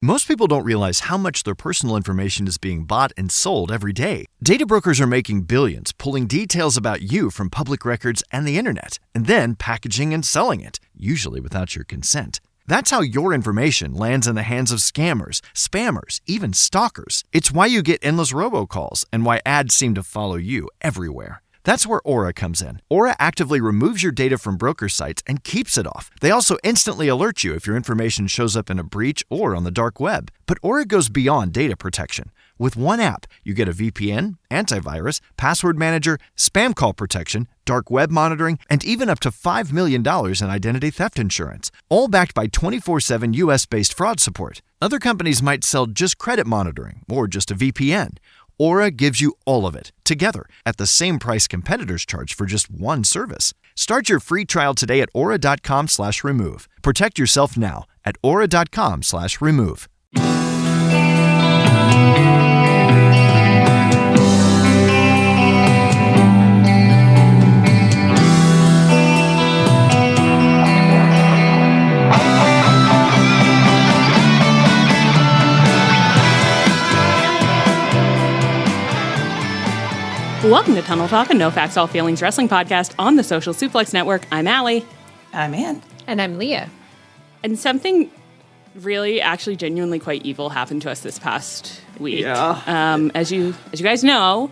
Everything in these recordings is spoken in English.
Most people don't realize how much their personal information is being bought and sold every day. Data brokers are making billions, pulling details about you from public records and the internet, and then packaging and selling it, usually without your consent. That's how your information lands in the hands of scammers, spammers, even stalkers. It's why you get endless robocalls and why ads seem to follow you everywhere. That's where Aura comes in. Aura actively removes your data from broker sites and keeps it off. They also instantly alert you if your information shows up in a breach or on the dark web. But Aura goes beyond data protection. With one app, you get a VPN, antivirus, password manager, spam call protection, dark web monitoring, and even up to $5 million in identity theft insurance. All backed by 24/7 US-based fraud support. Other companies might sell just credit monitoring or just a VPN. Aura gives you all of it, together, at the same price competitors charge for just one service. Start your free trial today at aura.com/remove. Protect yourself now at aura.com/remove. Welcome to Tunnel Talk, a No Facts, All Feelings wrestling podcast on the Social Suplex Network. I'm Allie. I'm Ann. And I'm Leah. And something really, actually, genuinely quite evil happened to us this past week. Yeah. As you guys know,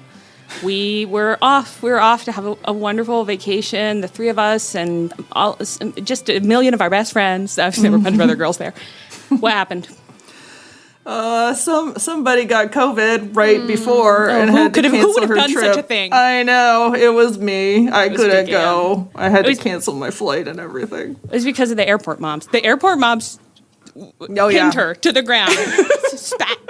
we were off. We were off to have a wonderful vacation, the three of us, and just a million of our best friends. There were a bunch of other girls there. What happened? Somebody got COVID right before and had to cancel her trip. Who would have done such a thing? I know, it was me. I couldn't go. I had to cancel my flight and everything. It was because of the airport moms. The airport moms pinned her to the ground,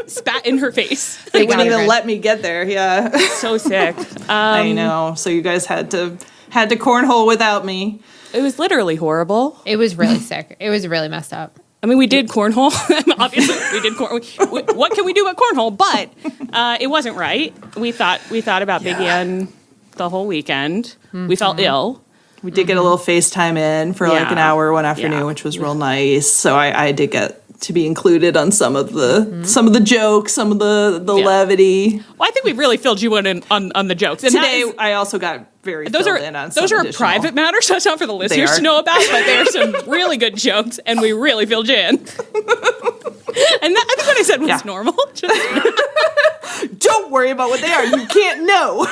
spat in her face. They wouldn't even let me get there. Yeah, so sick. I know. So you guys had to cornhole without me. It was literally horrible. It was really sick. It was really messed up. I mean, we did cornhole. Obviously, we did cornhole. What can we do but cornhole? But it wasn't right. We thought about Big Ann the whole weekend. We felt ill. We did get a little FaceTime in for like an hour one afternoon, which was real nice. So I did get to be included on some of the jokes, some of the levity. Well, I think we really filled you in on the jokes. And today, I also got very filled in on some those are private matters, so it's not for the listeners to know about, but there are some really good jokes, and we really filled you in. And I think what I said was normal. Don't worry about what they are. You can't know.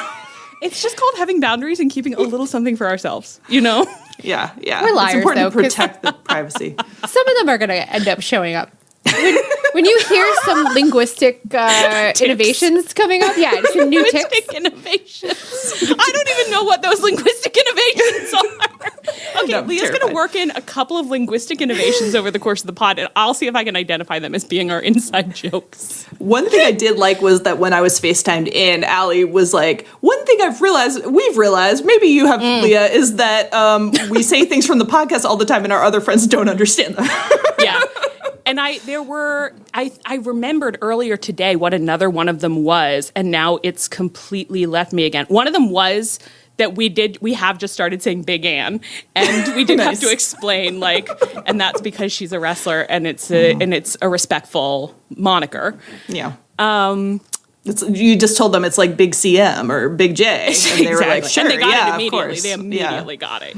It's just called having boundaries and keeping a little something for ourselves, you know? Yeah. We're liars, it's important though, to protect the privacy. Some of them are going to end up showing up. When you hear some linguistic innovations coming up, some new tips. Linguistic innovations. I don't even know what those linguistic innovations are. Okay, no, Leah's going to work in a couple of linguistic innovations over the course of the pod, and I'll see if I can identify them as being our inside jokes. One thing I did like was that when I was FaceTimed in, Allie was like, one thing we've realized, maybe you have, Leah, is that we say things from the podcast all the time and our other friends don't understand them. Yeah. And I remembered earlier today what another one of them was, and now it's completely left me again. One of them was that we have just started saying Big Ann, and we didn't have to explain, and that's because she's a wrestler, and it's a respectful moniker. Yeah. You just told them it's like Big CM or Big J, and they were like, sure, and they got it immediately. Of course. They immediately got it,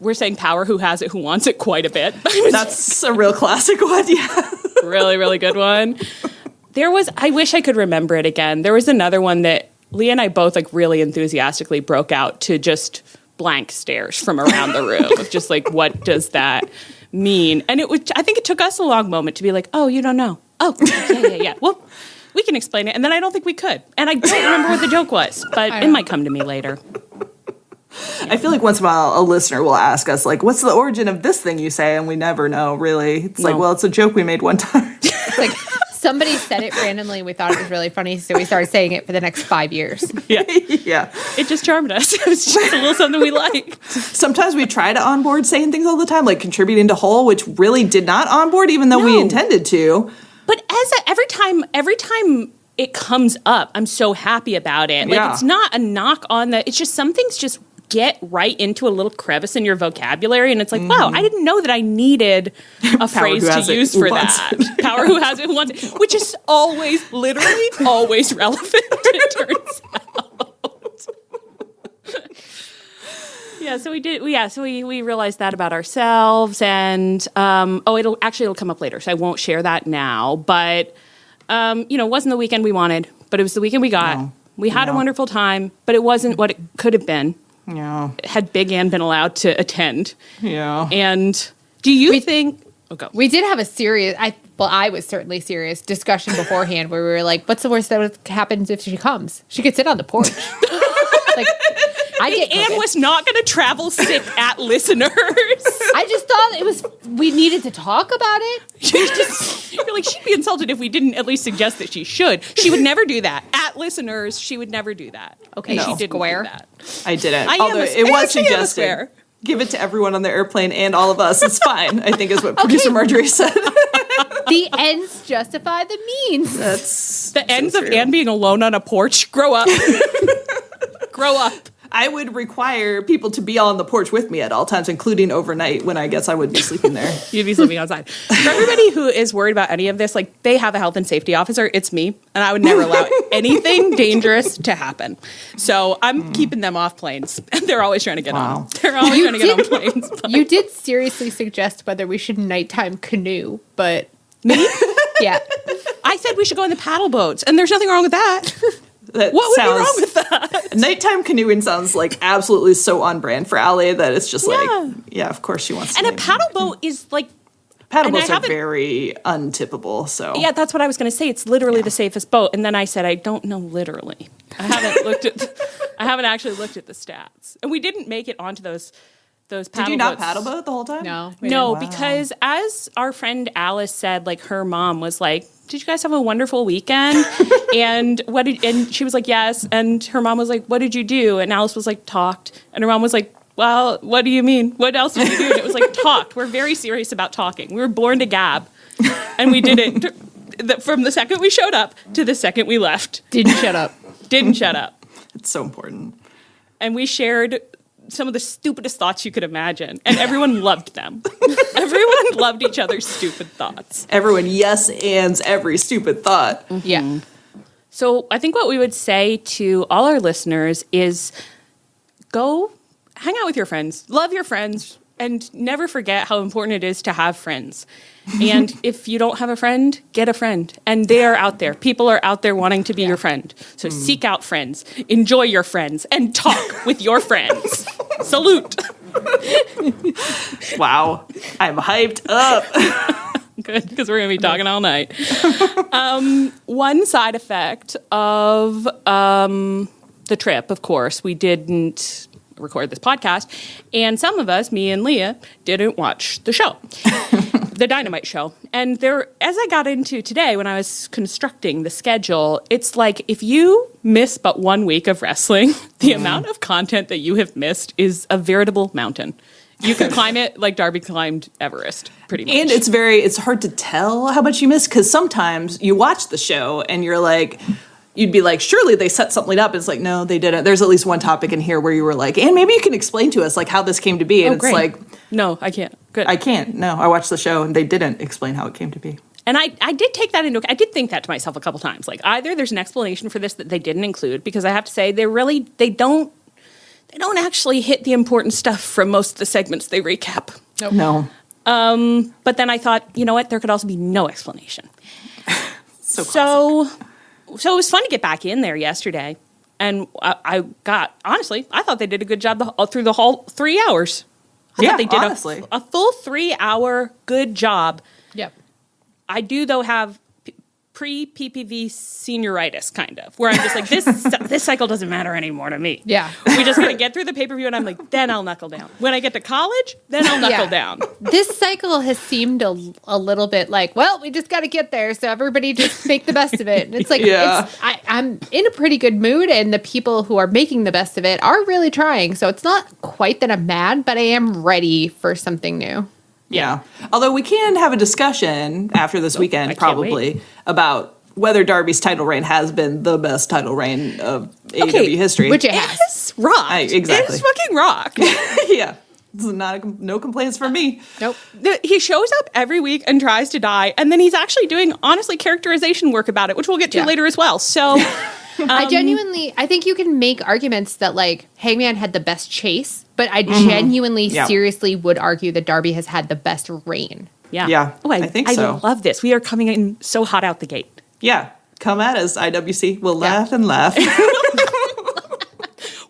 we're saying power, who has it, who wants it, quite a bit. That's a real classic one, yeah. Really, really good one. I wish I could remember it again. There was another one that Leah and I both really enthusiastically broke out to just blank stares from around the room of just what does that mean? And I think it took us a long moment to be like, oh, you don't know. Oh, yeah. Well, we can explain it. And then I don't think we could. And I don't remember what the joke was, but it might come to me later. Yeah. I feel like once in a while a listener will ask us, what's the origin of this thing you say? And we never know, really. It's it's a joke we made one time. Somebody said it randomly and we thought it was really funny, so we started saying it for the next 5 years. Yeah. Yeah. It just charmed us. It was just a little something we liked. Sometimes we try to onboard saying things all the time, contributing to whole, which really did not onboard, even though we intended to. But every time it comes up, I'm so happy about it. It's not a knock on it's just some things just get right into a little crevice in your vocabulary, and it's like, wow, I didn't know that I needed a phrase to use for that. Power who has it who wants it, which is always, literally, always relevant, it turns out. Yeah, so we did. Yeah, so we realized that about ourselves, and it'll come up later, so I won't share that now. But it wasn't the weekend we wanted, but it was the weekend we got. No. We had a wonderful time, but it wasn't what it could have been. Yeah. Had Big Ann been allowed to attend. Yeah. And do you think... Oh, go. We did have a serious... I was certainly serious discussion beforehand where we were like, what's the worst that happens if she comes? She could sit on the porch. Anne was not going to travel sick at listeners. I just thought we needed to talk about it. You're like, she'd be insulted if we didn't at least suggest that she should. She would never do that. At listeners, she would never do that. Okay, no. She didn't do that. I didn't. Although it was suggested. Give it to everyone on the airplane and all of us. It's fine, I think is what producer Marjorie said. The ends justify the means. That's the ends of Anne being alone on a porch. Grow up. Grow up. I would require people to be on the porch with me at all times, including overnight when I guess I would be sleeping there. You'd be sleeping outside. For everybody who is worried about any of this, like they have a health and safety officer. It's me. And I would never allow anything dangerous to happen. So I'm keeping them off planes. And they're always trying to get on. They're always trying to get on planes. But. You did seriously suggest whether we should nighttime canoe, but... Me? Yeah. I said we should go in the paddle boats. And there's nothing wrong with that. What would be wrong with that? Nighttime canoeing sounds like absolutely so on brand for Allie that it's just of course she wants to. And a paddle boat is like... Paddle boats are very untippable, so... Yeah, that's what I was going to say. It's literally the safest boat. And then I said, I don't know literally. I haven't actually looked at the stats. And we didn't make it onto those paddle boats. Did you not paddle boat the whole time? No, because as our friend Alice said, like her mom was like, did you guys have a wonderful weekend? and she was like, yes. And her mom was like, what did you do? And Alice was like, talked. And her mom was like, well, what do you mean? What else did you do? And it was like, talked. We're very serious about talking. We were born to gab. And we did it from the second we showed up to the second we left. Didn't shut up. It's so important. And we shared some of the stupidest thoughts you could imagine. And everyone loved them. Everyone loved each other's stupid thoughts. Everyone yes-ands every stupid thought. Mm-hmm. Yeah. So I think what we would say to all our listeners is go hang out with your friends. Love your friends. And never forget how important it is to have friends. And if you don't have a friend, get a friend. And they are out there. People are out there wanting to be your friend. So seek out friends. Enjoy your friends. And talk with your friends. Salute. Wow. I'm hyped up. Good, because we're going to be talking all night. One side effect of the trip, of course, we didn't record this podcast, and some of us, me and Leah, didn't watch the show, the Dynamite show. And as I got into today, when I was constructing the schedule, it's like if you miss but 1 week of wrestling, the amount of content that you have missed is a veritable mountain. You can climb it like Darby climbed Everest, pretty much. And it's hard to tell how much you miss, because sometimes you watch the show and you're like, you'd be like, surely they set something up. It's like, no, they didn't. There's at least one topic in here where you were like, and maybe you can explain to us like how this came to be. And it's like, no, I can't. Good. I can't. No, I watched the show and they didn't explain how it came to be. And I did take that I did think that to myself a couple times. Like either there's an explanation for this that they didn't include, because I have to say they don't actually hit the important stuff from most of the segments they recap. Nope. No. But then I thought, you know what? There could also be no explanation. So it was fun to get back in there yesterday. And I thought they did a good job through the whole 3 hours. I thought they did a full 3 hour good job. Yep. I do, though, have pre-PPV senioritis, kind of, where I'm just like, this cycle doesn't matter anymore to me. Yeah. We just got to get through the pay-per-view, and I'm like, then I'll knuckle down. When I get to college, then I'll knuckle down. This cycle has seemed a little bit like, well, we just got to get there, so everybody just make the best of it. And it's like, I'm in a pretty good mood, and the people who are making the best of it are really trying. So it's not quite that I'm mad, but I am ready for something new. Yeah. Although we can have a discussion after this weekend, probably, about whether Darby's title reign has been the best title reign of AEW history. Which it has. It's rocked. Exactly. It's fucking rocked. Yeah. This is no complaints from me. Nope. He shows up every week and tries to die, and then he's actually doing, honestly, characterization work about it, which we'll get to later as well. So I think you can make arguments that, like, Hangman had the best chase, but I genuinely, seriously would argue that Darby has had the best reign. Yeah. Yeah, Oh, I think so. I love this. We are coming in so hot out the gate. Yeah. Come at us, IWC. We'll laugh and laugh.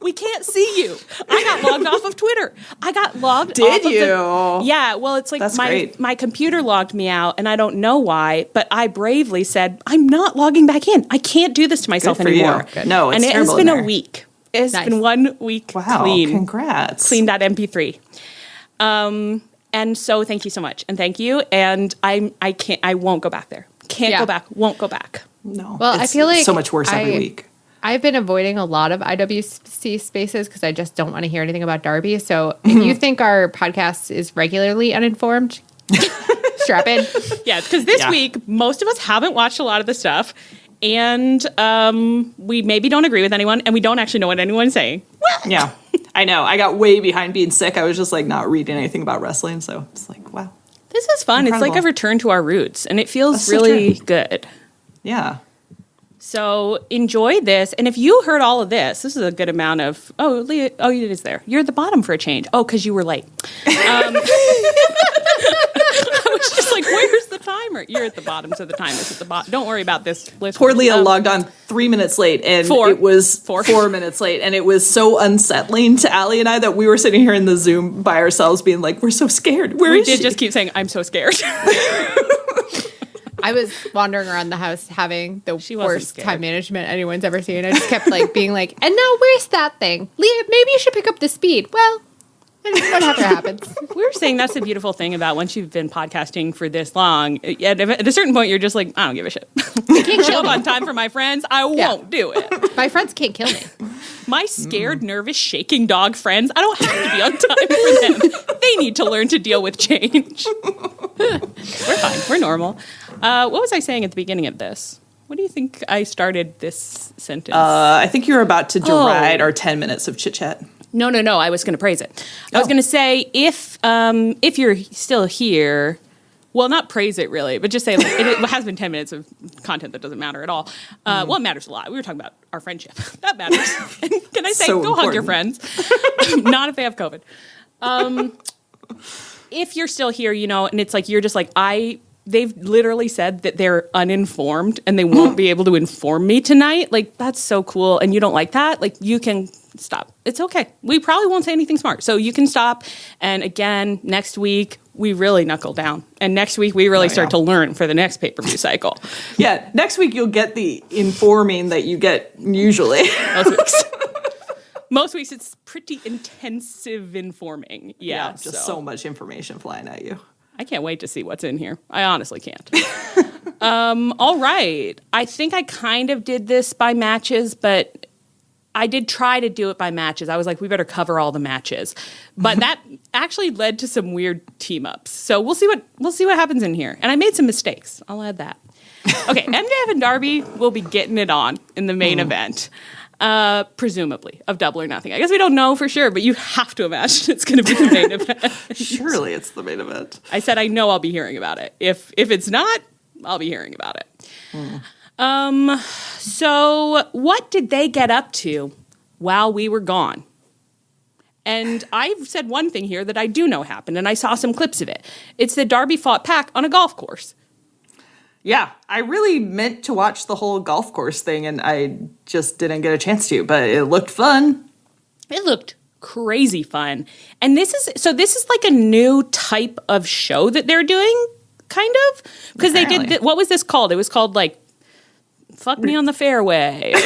We can't see you. I got logged off of Twitter. I got logged Did off of you? Yeah, well, it's like That's great. my computer logged me out, and I don't know why, but I bravely said, I'm not logging back in. I can't do this to myself Good for anymore. you. No, it's and it has terrible been in a there. week. It's Nice. been 1 week Wow, clean. congrats. Clean that MP3. And so thank you so much. And thank you. And I won't go back there. Can't go back. Won't go back. No. Well, I feel like so much worse every week. I've been avoiding a lot of IWC spaces because I just don't want to hear anything about Darby. So if you think our podcast is regularly uninformed, strap in. Yeah, because this week, most of us haven't watched a lot of the stuff. And we maybe don't agree with anyone. And we don't actually know what anyone's saying. Yeah. I know. I got way behind being sick. I was just like not reading anything about wrestling. So it's like, wow. This is fun. Incredible. It's like a return to our roots. And it feels That's so really true. good. Yeah. So enjoy this. And if you heard all of this is a good amount of, Leah, it is there. You're at the bottom for a change. Oh, because you were late. I was just like, where's the timer? You're at the bottom, so the timer's at the bottom. Don't worry about this. Poor Leah logged on 3 minutes late, and it was 4 minutes late, and it was so unsettling to Allie and I that we were sitting here in the Zoom by ourselves being like, we're so scared. Where is she? We did just keep saying, I'm so scared. I was wandering around the house having the wasn't worst scared. time management anyone's ever seen. I just kept like being like, and now where's that thing? Leah, maybe you should pick up the speed. Well, whatever happens. We were saying that's the beautiful thing about once you've been podcasting for this long. At a certain point, you're just like, I don't give a shit. I can't show up on time for my friends. I won't do it. My friends can't kill me. My scared, nervous, shaking dog friends, I don't have to be on time for them. They need to learn to deal with change. We're fine. We're normal. What was I saying at the beginning of this? What do you think I started this sentence? I think you were about to deride our 10 minutes of chit chat. No. I was going to praise it. I was going to say if you're still here, well, not praise it really, but just say like, it has been 10 minutes of content that doesn't matter at all. Well, it matters a lot. We were talking about our friendship. That matters. Can I say, So go hug your important. friends? Not if they have COVID. If you're still here, and it's like you're just like they've literally said that they're uninformed and they won't be able to inform me tonight. Like, that's so cool. And you don't like that? Like, you can stop. It's okay. We probably won't say anything smart. So you can stop. And again, next week, we really knuckle down. And next week, we really start to learn for the next pay-per-view cycle. Yeah, next week you'll get the informing that you get usually. Most weeks, it's pretty intensive informing. Yeah, just so much information flying at you. I can't wait to see what's in here. I honestly can't. All right. I think I kind of did this by matches, but I did try to do it by matches. I was like, we better cover all the matches. But that actually led to some weird team-ups. So we'll see what happens in here. And I made some mistakes. I'll add that. Okay, MJF and Darby will be getting it on in the main event. Presumably, of Double or Nothing. I guess we don't know for sure, but you have to imagine it's going to be the main event. Surely it's the main event. I said I know I'll be hearing about it. If it's not, I'll be hearing about it. So what did they get up to while we were gone? And I've said one thing here that I do know happened, and I saw some clips of it. It's that Darby fought Pac on a golf course. Yeah, I really meant to watch the whole golf course thing, and I just didn't get a chance to, but it looked fun. It looked crazy fun. And this is like a new type of show that they're doing, kind of. Because they did, what was this called? It was called like, Fuck Me on the Fairway. Yeah,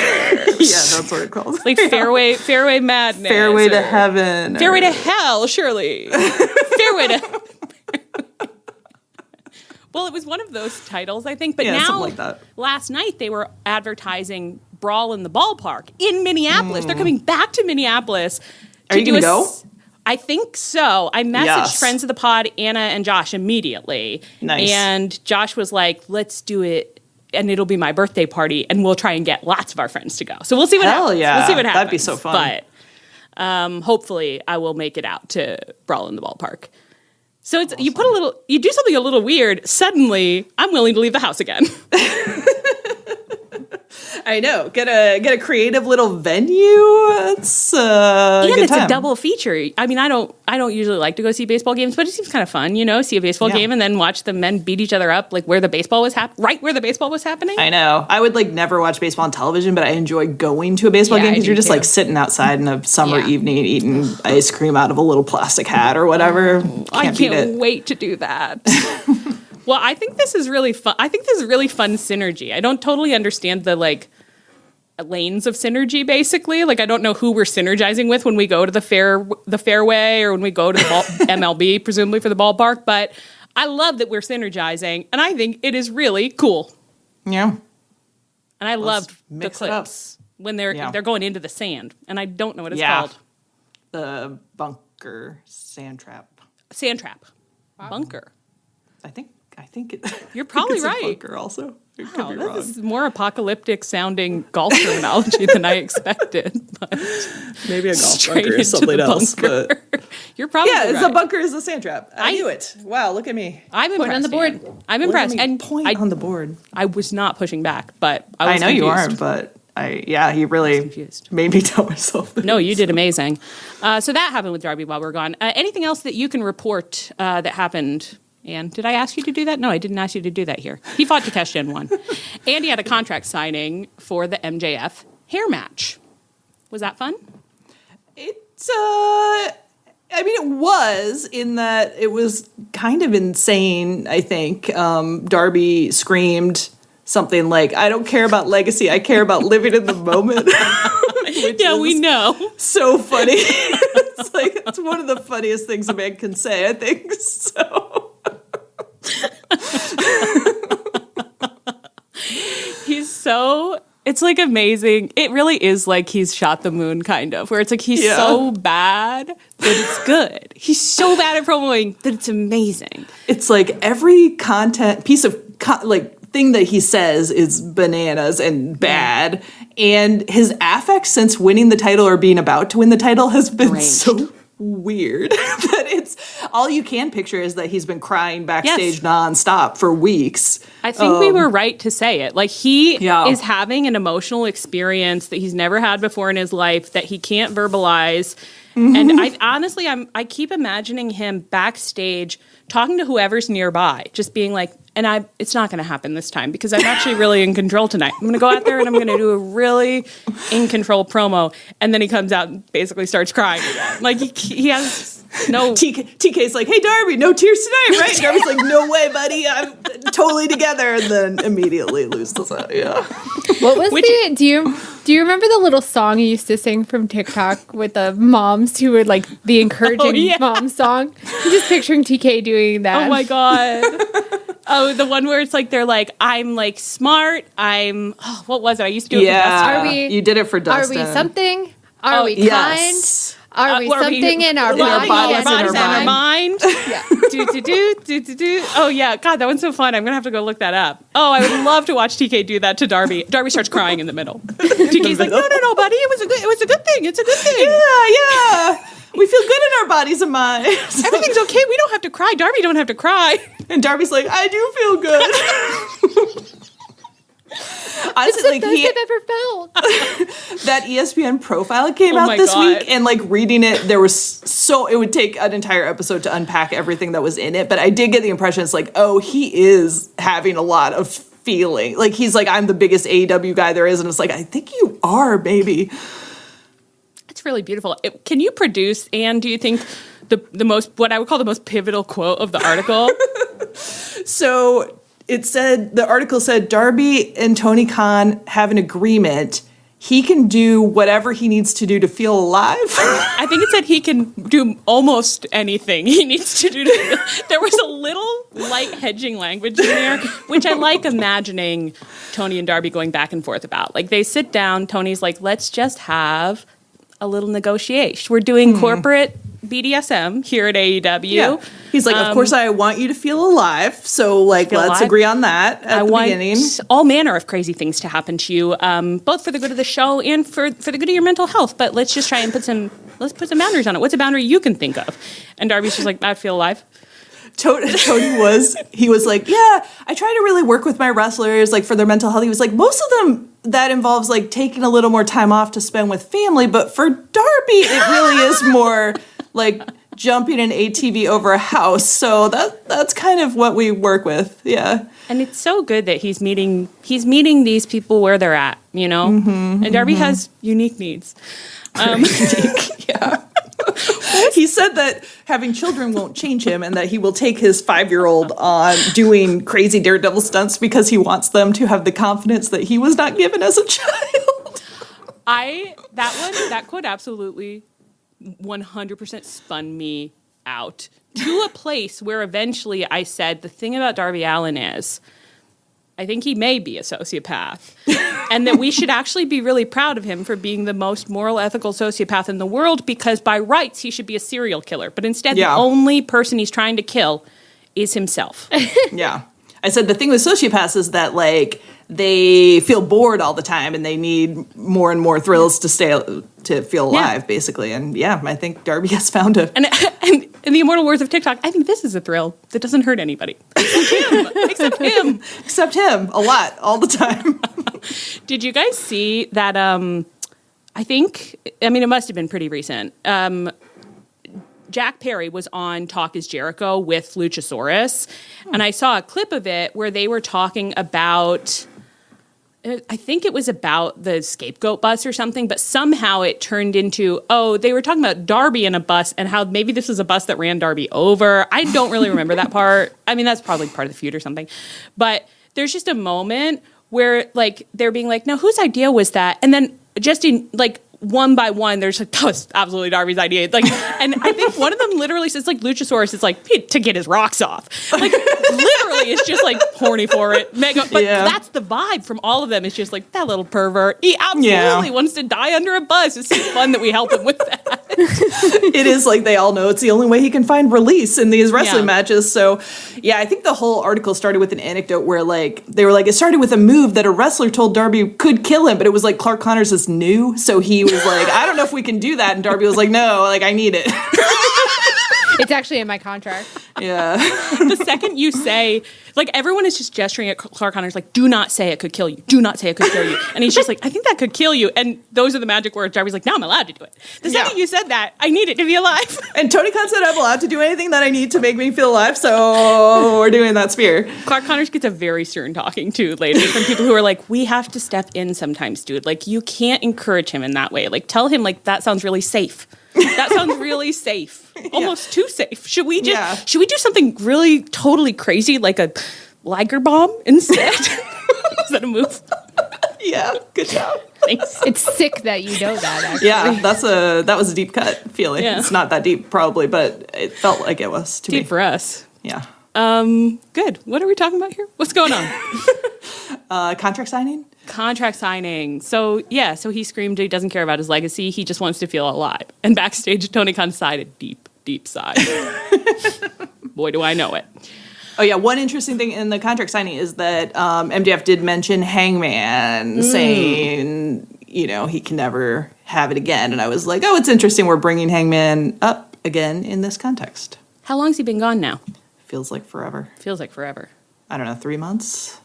that's what it calls. Like Fairway Madness. Fairway to Heaven. Fairway to Hell, surely. Fairway to... Well, it was one of those titles, I think. But now, something like that. Last night, they were advertising Brawl in the Ballpark in Minneapolis. They're coming back to Minneapolis. Are you going to go? I think so. I messaged friends of the pod, Anna and Josh, immediately. Nice. And Josh was like, let's do it and it'll be my birthday party, and we'll try and get lots of our friends to go. So we'll see what happens. Yeah. We'll see what happens. That'd be so fun. But hopefully I will make it out to Brawl in the Ballpark. So it's awesome. You do something a little weird. Suddenly, I'm willing to leave the house again. I know. Get a creative little venue. It's it's a double feature. I mean, I don't usually like to go see baseball games, but it seems kind of fun, see a baseball game and then watch the men beat each other up, like where the baseball was right where the baseball was happening. I know. I would never watch baseball on television, but I enjoy going to a baseball game because you're just sitting outside in a summer evening and eating ice cream out of a little plastic hat or whatever. I can't wait to do that. Well, I think this is really fun. I think this is really fun synergy. I don't totally understand the lanes of synergy, basically. I don't know who we're synergizing with when we go to the fairway or when we go to the MLB, presumably for the ballpark. But I love that we're synergizing, and I think it is really cool. Yeah. And I loved the clips when they're going into the sand, and I don't know what it's called. The bunker sand trap. Sand trap. Wow. Bunker. I think you're probably it's right. A bunker also. It could be wrong. This is more apocalyptic sounding golf terminology than I expected. But maybe a golf bunker is something else. But you're probably right. It's a bunker is a sand trap. I knew it. Wow, look at me. I'm impressed. Point on the board. I'm impressed. And point on the board. I was not pushing back, but I was know confused. you aren't, but he really made me tell myself this. No, you did amazing. So that happened with Darby while we're gone. Anything else that you can report that happened? And did I ask you to do that? No, I didn't ask you to do that here. He fought Takeshi and won. And he had a contract signing for the MJF hair match. Was that fun? It was in that it was kind of insane, I think. Darby screamed something like, I don't care about legacy, I care about living in the moment. Yeah, we know. So funny. It's one of the funniest things a man can say, I think. So it's amazing. It really is he's shot the moon, kind of, where it's he's so bad that it's good. He's so bad at promoting that it's amazing. It's every content piece of thing that he says is bananas and bad, and his affect since winning the title or being about to win the title has been so weird that it's all you can picture is that he's been crying backstage nonstop for weeks. I think we were right to say it. He is having an emotional experience that he's never had before in his life that he can't verbalize. Mm-hmm. And I keep imagining him backstage talking to whoever's nearby, just being it's not going to happen this time because I'm actually really in control tonight. I'm going to go out there and I'm going to do a really in control promo. And then he comes out and basically starts crying again. He has no... TK's hey, Darby, no tears tonight, right? Darby's no way, buddy. I'm totally together. And then immediately loses it. Yeah. What was do you remember the little song you used to sing from TikTok with the moms who would the encouraging mom song? I'm just picturing TK doing that. Oh my God. Oh, the one where it's they're I'm smart. What was it? I used to do it for Dustin. You did it for Dustin. Are we something? Are we kind? Are we something in our bodies and our mind? Yeah. do. Oh, yeah. God, that one's so fun. I'm going to have to go look that up. Oh, I would love to watch TK do that to Darby. Darby starts crying in the middle. TK's no, buddy. It was a good thing. It's a good thing. Yeah. We feel good in our bodies and minds. Everything's okay. We don't have to cry. Darby don't have to cry. And Darby's I do feel good. Honestly, it's the best I've ever felt. That ESPN profile came out this week, and reading it, there was it would take an entire episode to unpack everything that was in it. But I did get the impression it's he is having a lot of feeling. He's I'm the biggest AEW guy there is, and it's I think you are, baby. It's really beautiful. Can you produce, Anne, do you think the most, what I would call the most pivotal quote of the article? So the article said, Darby and Tony Khan have an agreement. He can do whatever he needs to do to feel alive. I think it said he can do almost anything he needs to do. There was a little light hedging language in there, which I like imagining Tony and Darby going back and forth about. They sit down, Tony's let's just have a little negotiation. We're doing corporate BDSM here at AEW. Yeah. He's like, of course I want you to feel alive. So like, let's agree on that at the beginning. All manner of crazy things to happen to you, both for the good of the show and for the good of your mental health. But let's just try and put some boundaries on it. What's a boundary you can think of? And Darby's just like, I feel alive. Tony was like, yeah, I try to really work with my wrestlers, like, for their mental health. He was like, most of them, that involves, like, taking a little more time off to spend with family. But for Darby, it really is more, like, jumping an ATV over a house. So that's kind of what we work with, yeah. And it's so good that he's meeting these people where they're at, you know? And Darby has unique needs. Unique, yeah. He said that having children won't change him and that he will take his 5-year-old on doing crazy daredevil stunts because he wants them to have the confidence that he was not given as a child. That quote absolutely 100% spun me out to a place where eventually I said, the thing about Darby Allin is, I think he may be a sociopath, and that we should actually be really proud of him for being the most moral, ethical sociopath in the world, because by rights he should be a serial killer. But instead, the only person he's trying to kill is himself. Yeah. I said the thing with sociopaths is that, like, they feel bored all the time and they need more and more thrills to feel alive, basically. And yeah, I think Darby has found a... And in the immortal words of TikTok, I think this is a thrill that doesn't hurt anybody. Except him. Except him. A lot. All the time. Did you guys see that, it must have been pretty recent. Jack Perry was on Talk is Jericho with Luchasaurus, and I saw a clip of it where they were talking about, I think it was about the scapegoat bus or something, but somehow it turned into, they were talking about Darby in a bus and how maybe this was a bus that ran Darby over. I don't really remember that part. I mean, that's probably part of the feud or something. But there's just a moment where, like, they're being like, no, whose idea was that? And then just in, like, one by one, there's like, that was absolutely Darby's idea. Like, and I think one of them literally says, like, Luchasaurus is like, to get his rocks off. Like, literally, it's just like horny for it. But that's the vibe from all of them. It's just like, that little pervert. He absolutely wants to die under a bus. It's so fun that we help him with that. It is like they all know it's the only way he can find release in these wrestling matches. So, yeah, I think the whole article started with an anecdote where, like, they were like, it started with a move that a wrestler told Darby could kill him, but it was like Clark Connors is new, so he was like, I don't know if we can do that. And Darby was like, no, like, I need it. It's actually in my contract. Yeah. The second you say, like, everyone is just gesturing at Clark Connors, like, do not say it could kill you. Do not say it could kill you. And he's just like, I think that could kill you. And those are the magic words. Darby's like, now I'm allowed to do it. The second you said that, I need it to be alive. And Tony Khan said I'm allowed to do anything that I need to make me feel alive, so we're doing that spear. Clark Connors gets a very stern talking to later from people who are like, we have to step in sometimes, dude. Like, you can't encourage him in that way. Like, tell him, like, that sounds really safe. That sounds really safe. Almost too safe. Should we do something really totally crazy, like a Liger bomb instead? Is that a move? Yeah, good job. Thanks. It's sick that you know that, actually. Yeah, that was a deep cut feeling. Yeah. It's not that deep, probably, but it felt like it was to me. Deep for us. Yeah. Good. What are we talking about here? What's going on? Contract signing? Contract signing. So he screamed he doesn't care about his legacy. He just wants to feel alive. And backstage, Tony Khan sighed a deep, deep sigh. Boy, do I know it. Oh, yeah. One interesting thing in the contract signing is that MJF did mention Hangman, saying, you know, he can never have it again. And I was like, oh, it's interesting we're bringing Hangman up again in this context. How long's he been gone now? Feels like forever. Feels like forever. I don't know, 3 months?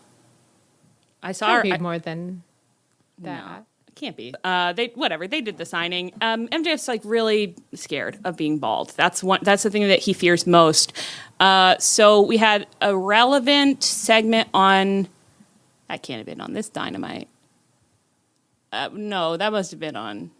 I saw her. More than that. No, it can't be. They did the signing. MJF's like really scared of being bald. That's the thing that he fears most. So we had a relevant segment on. That can't have been on this Dynamite. No, that must have been on.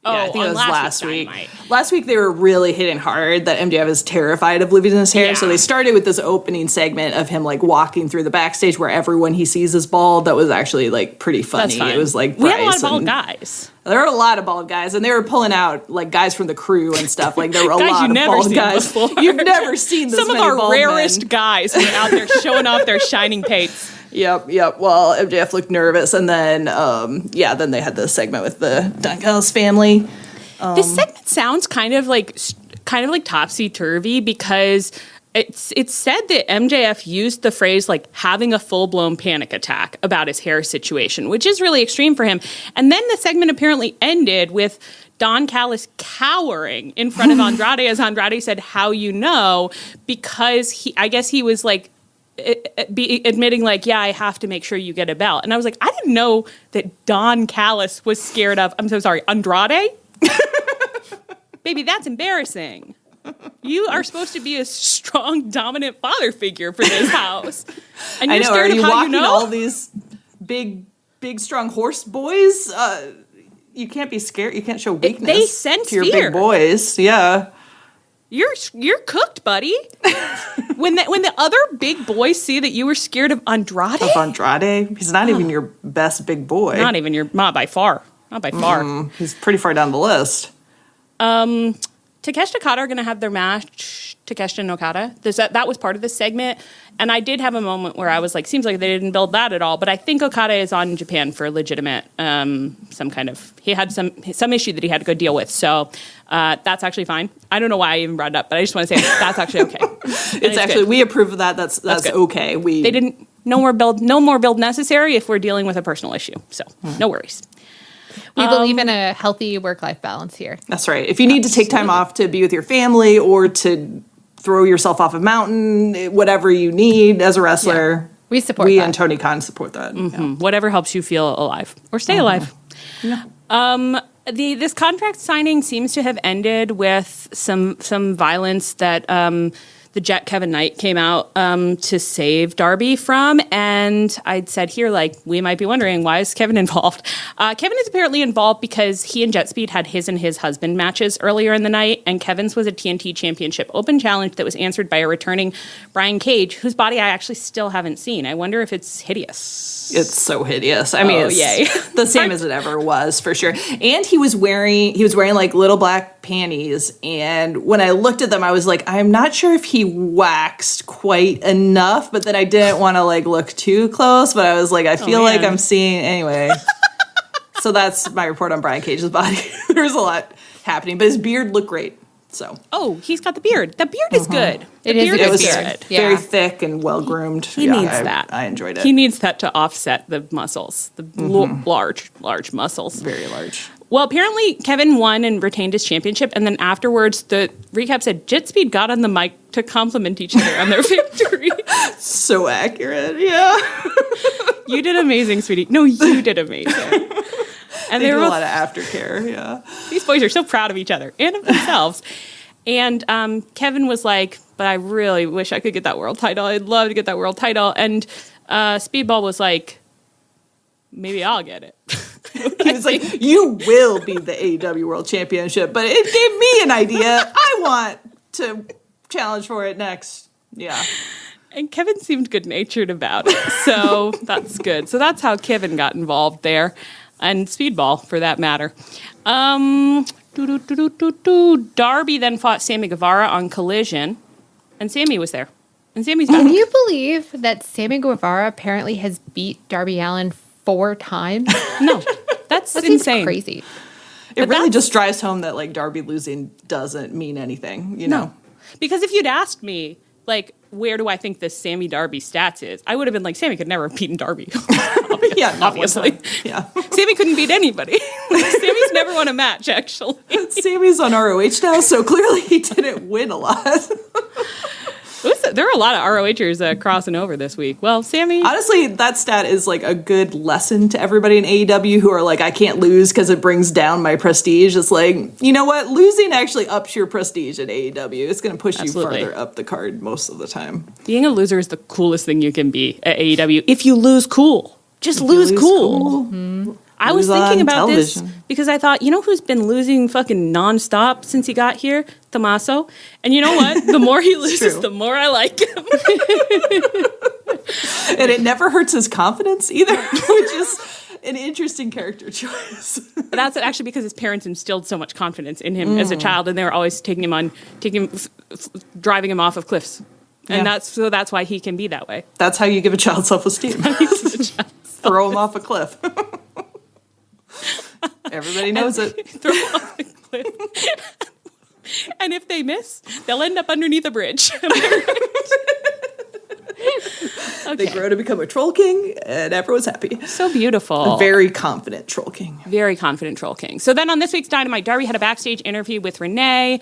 I think it was last week. Last week they were really hitting hard that MJF is terrified of losing his hair. Yeah. So they started with this opening segment of him like walking through the backstage where everyone he sees is bald. That was actually like pretty funny. It was like we had a lot of bald guys. There were a lot of bald guys, and they were pulling out like guys from the crew and stuff. Like there were a lot of bald guys. Before. You've never seen this. Some of our rarest guys were out there showing off their shining pates. Yep. Well, MJF looked nervous, and then, then they had the segment with the Dunkel's family. This segment sounds kind of like kind of like topsy-turvy because it's said that MJF used the phrase like having a full-blown panic attack about his hair situation, which is really extreme for him. And then the segment apparently ended with Don Callis cowering in front of Andrade as Andrade said, "How you know?" Because I guess he was like admitting like, "Yeah, I have to make sure you get a belt." And I was like, I didn't know that Don Callis was scared of, I'm so sorry, Andrade? Baby, that's embarrassing. You are supposed to be a strong, dominant father figure for this house. And you're scared of how you know? All these big, strong horse boys? You can't be scared. You can't show weakness they sense to your fear. big boys. Yeah. You're cooked, buddy. when the other big boys see that you were scared of Andrade? He's not even your best big boy. Not by far. He's pretty far down the list. Takeshita Okada are going to have their match, Takeshita and Okada. That was part of this segment. And I did have a moment where I was like, seems like they didn't build that at all. But I think Okada is on Japan for legitimate, he had some issue that he had to go deal with. So that's actually fine. I don't know why I even brought it up, but I just want to say that's actually okay. It's actually, we approve of that. That's okay. They didn't, no more build necessary if we're dealing with a personal issue. So no worries. We believe in a healthy work-life balance here. That's right. If you need to take time off to be with your family or to throw yourself off a mountain, whatever you need as a wrestler, we support that. We and Tony Khan support that. Mm-hmm. Yeah. Whatever helps you feel alive or stay alive. Yeah. This contract signing seems to have ended with some violence that the Jet Kevin Knight came out to save Darby from. And I'd said here, like, we might be wondering, why is Kevin involved? Kevin is apparently involved because he and Jet Speed had his and his husband matches earlier in the night. And Kevin's was a TNT Championship Open Challenge that was answered by a returning Brian Cage, whose body I actually still haven't seen. I wonder if it's hideous. It's so hideous. I mean, it's the same as it ever was, for sure. And he was wearing like little black panties. And when I looked at them, I was like, I'm not sure if he waxed quite enough, but then I didn't want to like look too close, but I was like, I feel like I'm seeing anyway. So that's my report on Brian Cage's body. There's a lot happening, but his beard looked great. So he's got the beard. The beard is good. It was very thick and well groomed. He needs that. I enjoyed it. He needs that to offset the muscles, the large muscles. Very large. Well, apparently Kevin won and retained his championship, and then afterwards the recap said Jet Speed got on the mic to compliment each other on their victory. So accurate, yeah. You did amazing, sweetie. No, you did amazing. And they did a lot of aftercare, yeah. These boys are so proud of each other and of themselves. And Kevin was like, but I really wish I could get that world title. I'd love to get that world title. And Speedball was like, maybe I'll get it. He was like, you will be the AEW World Championship, but it gave me an idea. I want to challenge for it next. Yeah. And Kevin seemed good-natured about it, so that's good. So that's how Kevin got involved there, and Speedball, for that matter. Darby then fought Sammy Guevara on Collision, and Sammy was there. And Sammy's back. Can you believe that Sammy Guevara apparently has beat Darby Allin 4 times? No, that's insane. Crazy. It really just drives home that like Darby losing doesn't mean anything, you know? Because if you'd asked me, like, where do I think this Sammy Darby stats is? I would have been like, Sammy could never have beaten Darby. Yeah, obviously. Yeah. Sammy couldn't beat anybody. Sammy's never won a match, actually. Sammy's on ROH now, so clearly he didn't win a lot. There were a lot of ROHers crossing over this week. Well, Sammy... Honestly, that stat is like a good lesson to everybody in AEW who are like, I can't lose because it brings down my prestige. It's like, you know what? Losing actually ups your prestige in AEW. It's going to push you farther up the card most of the time. Being a loser is the coolest thing you can be at AEW. If you lose, cool. Just lose cool. Mm-hmm. I was thinking about this because I thought, you know who's been losing fucking nonstop since he got here? Tommaso. And you know what? The more he loses, the more I like him. And it never hurts his confidence either, which is an interesting character choice. That's actually because his parents instilled so much confidence in him as a child, and they were always driving him off of cliffs. And that's why he can be that way. That's how you give a child self-esteem. Throw him off a cliff. Everybody knows it. Throw him off a cliff. And if they miss, they'll end up underneath a bridge. Okay. They grow to become a troll king, and everyone's happy. So beautiful. A very confident troll king. Very confident troll king. So then on this week's Dynamite, Darby had a backstage interview with Renee,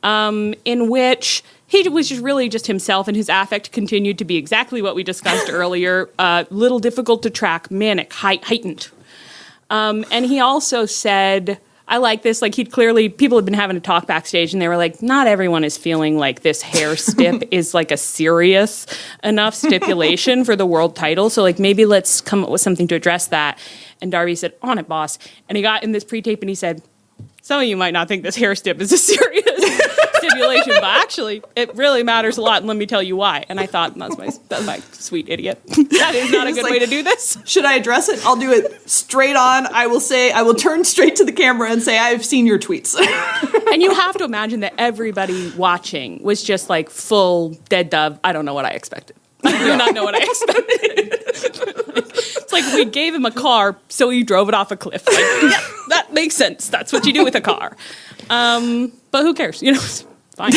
in which he was just himself, and his affect continued to be exactly what we discussed earlier. Little difficult to track, manic, heightened. And he also said, I like this. Like, people had been having a talk backstage, and they were like, not everyone is feeling like this hair stip is like a serious enough stipulation for the world title. So, like, maybe let's come up with something to address that. And Darby said, on it, boss. And he got in this pre-tape, and he said, some of you might not think this hair stip is a serious stipulation, but actually, it really matters a lot, and let me tell you why. And I thought, that's my sweet idiot. That is not a good way to do this. Should I address it? I'll do it straight on. I will turn straight to the camera and say, I've seen your tweets. And you have to imagine that everybody watching was just like full dead dove. I don't know what I expected. I do not know what I expected. It's like we gave him a car, so he drove it off a cliff. Like, yeah, that makes sense. That's what you do with a car. But who cares? It's fine.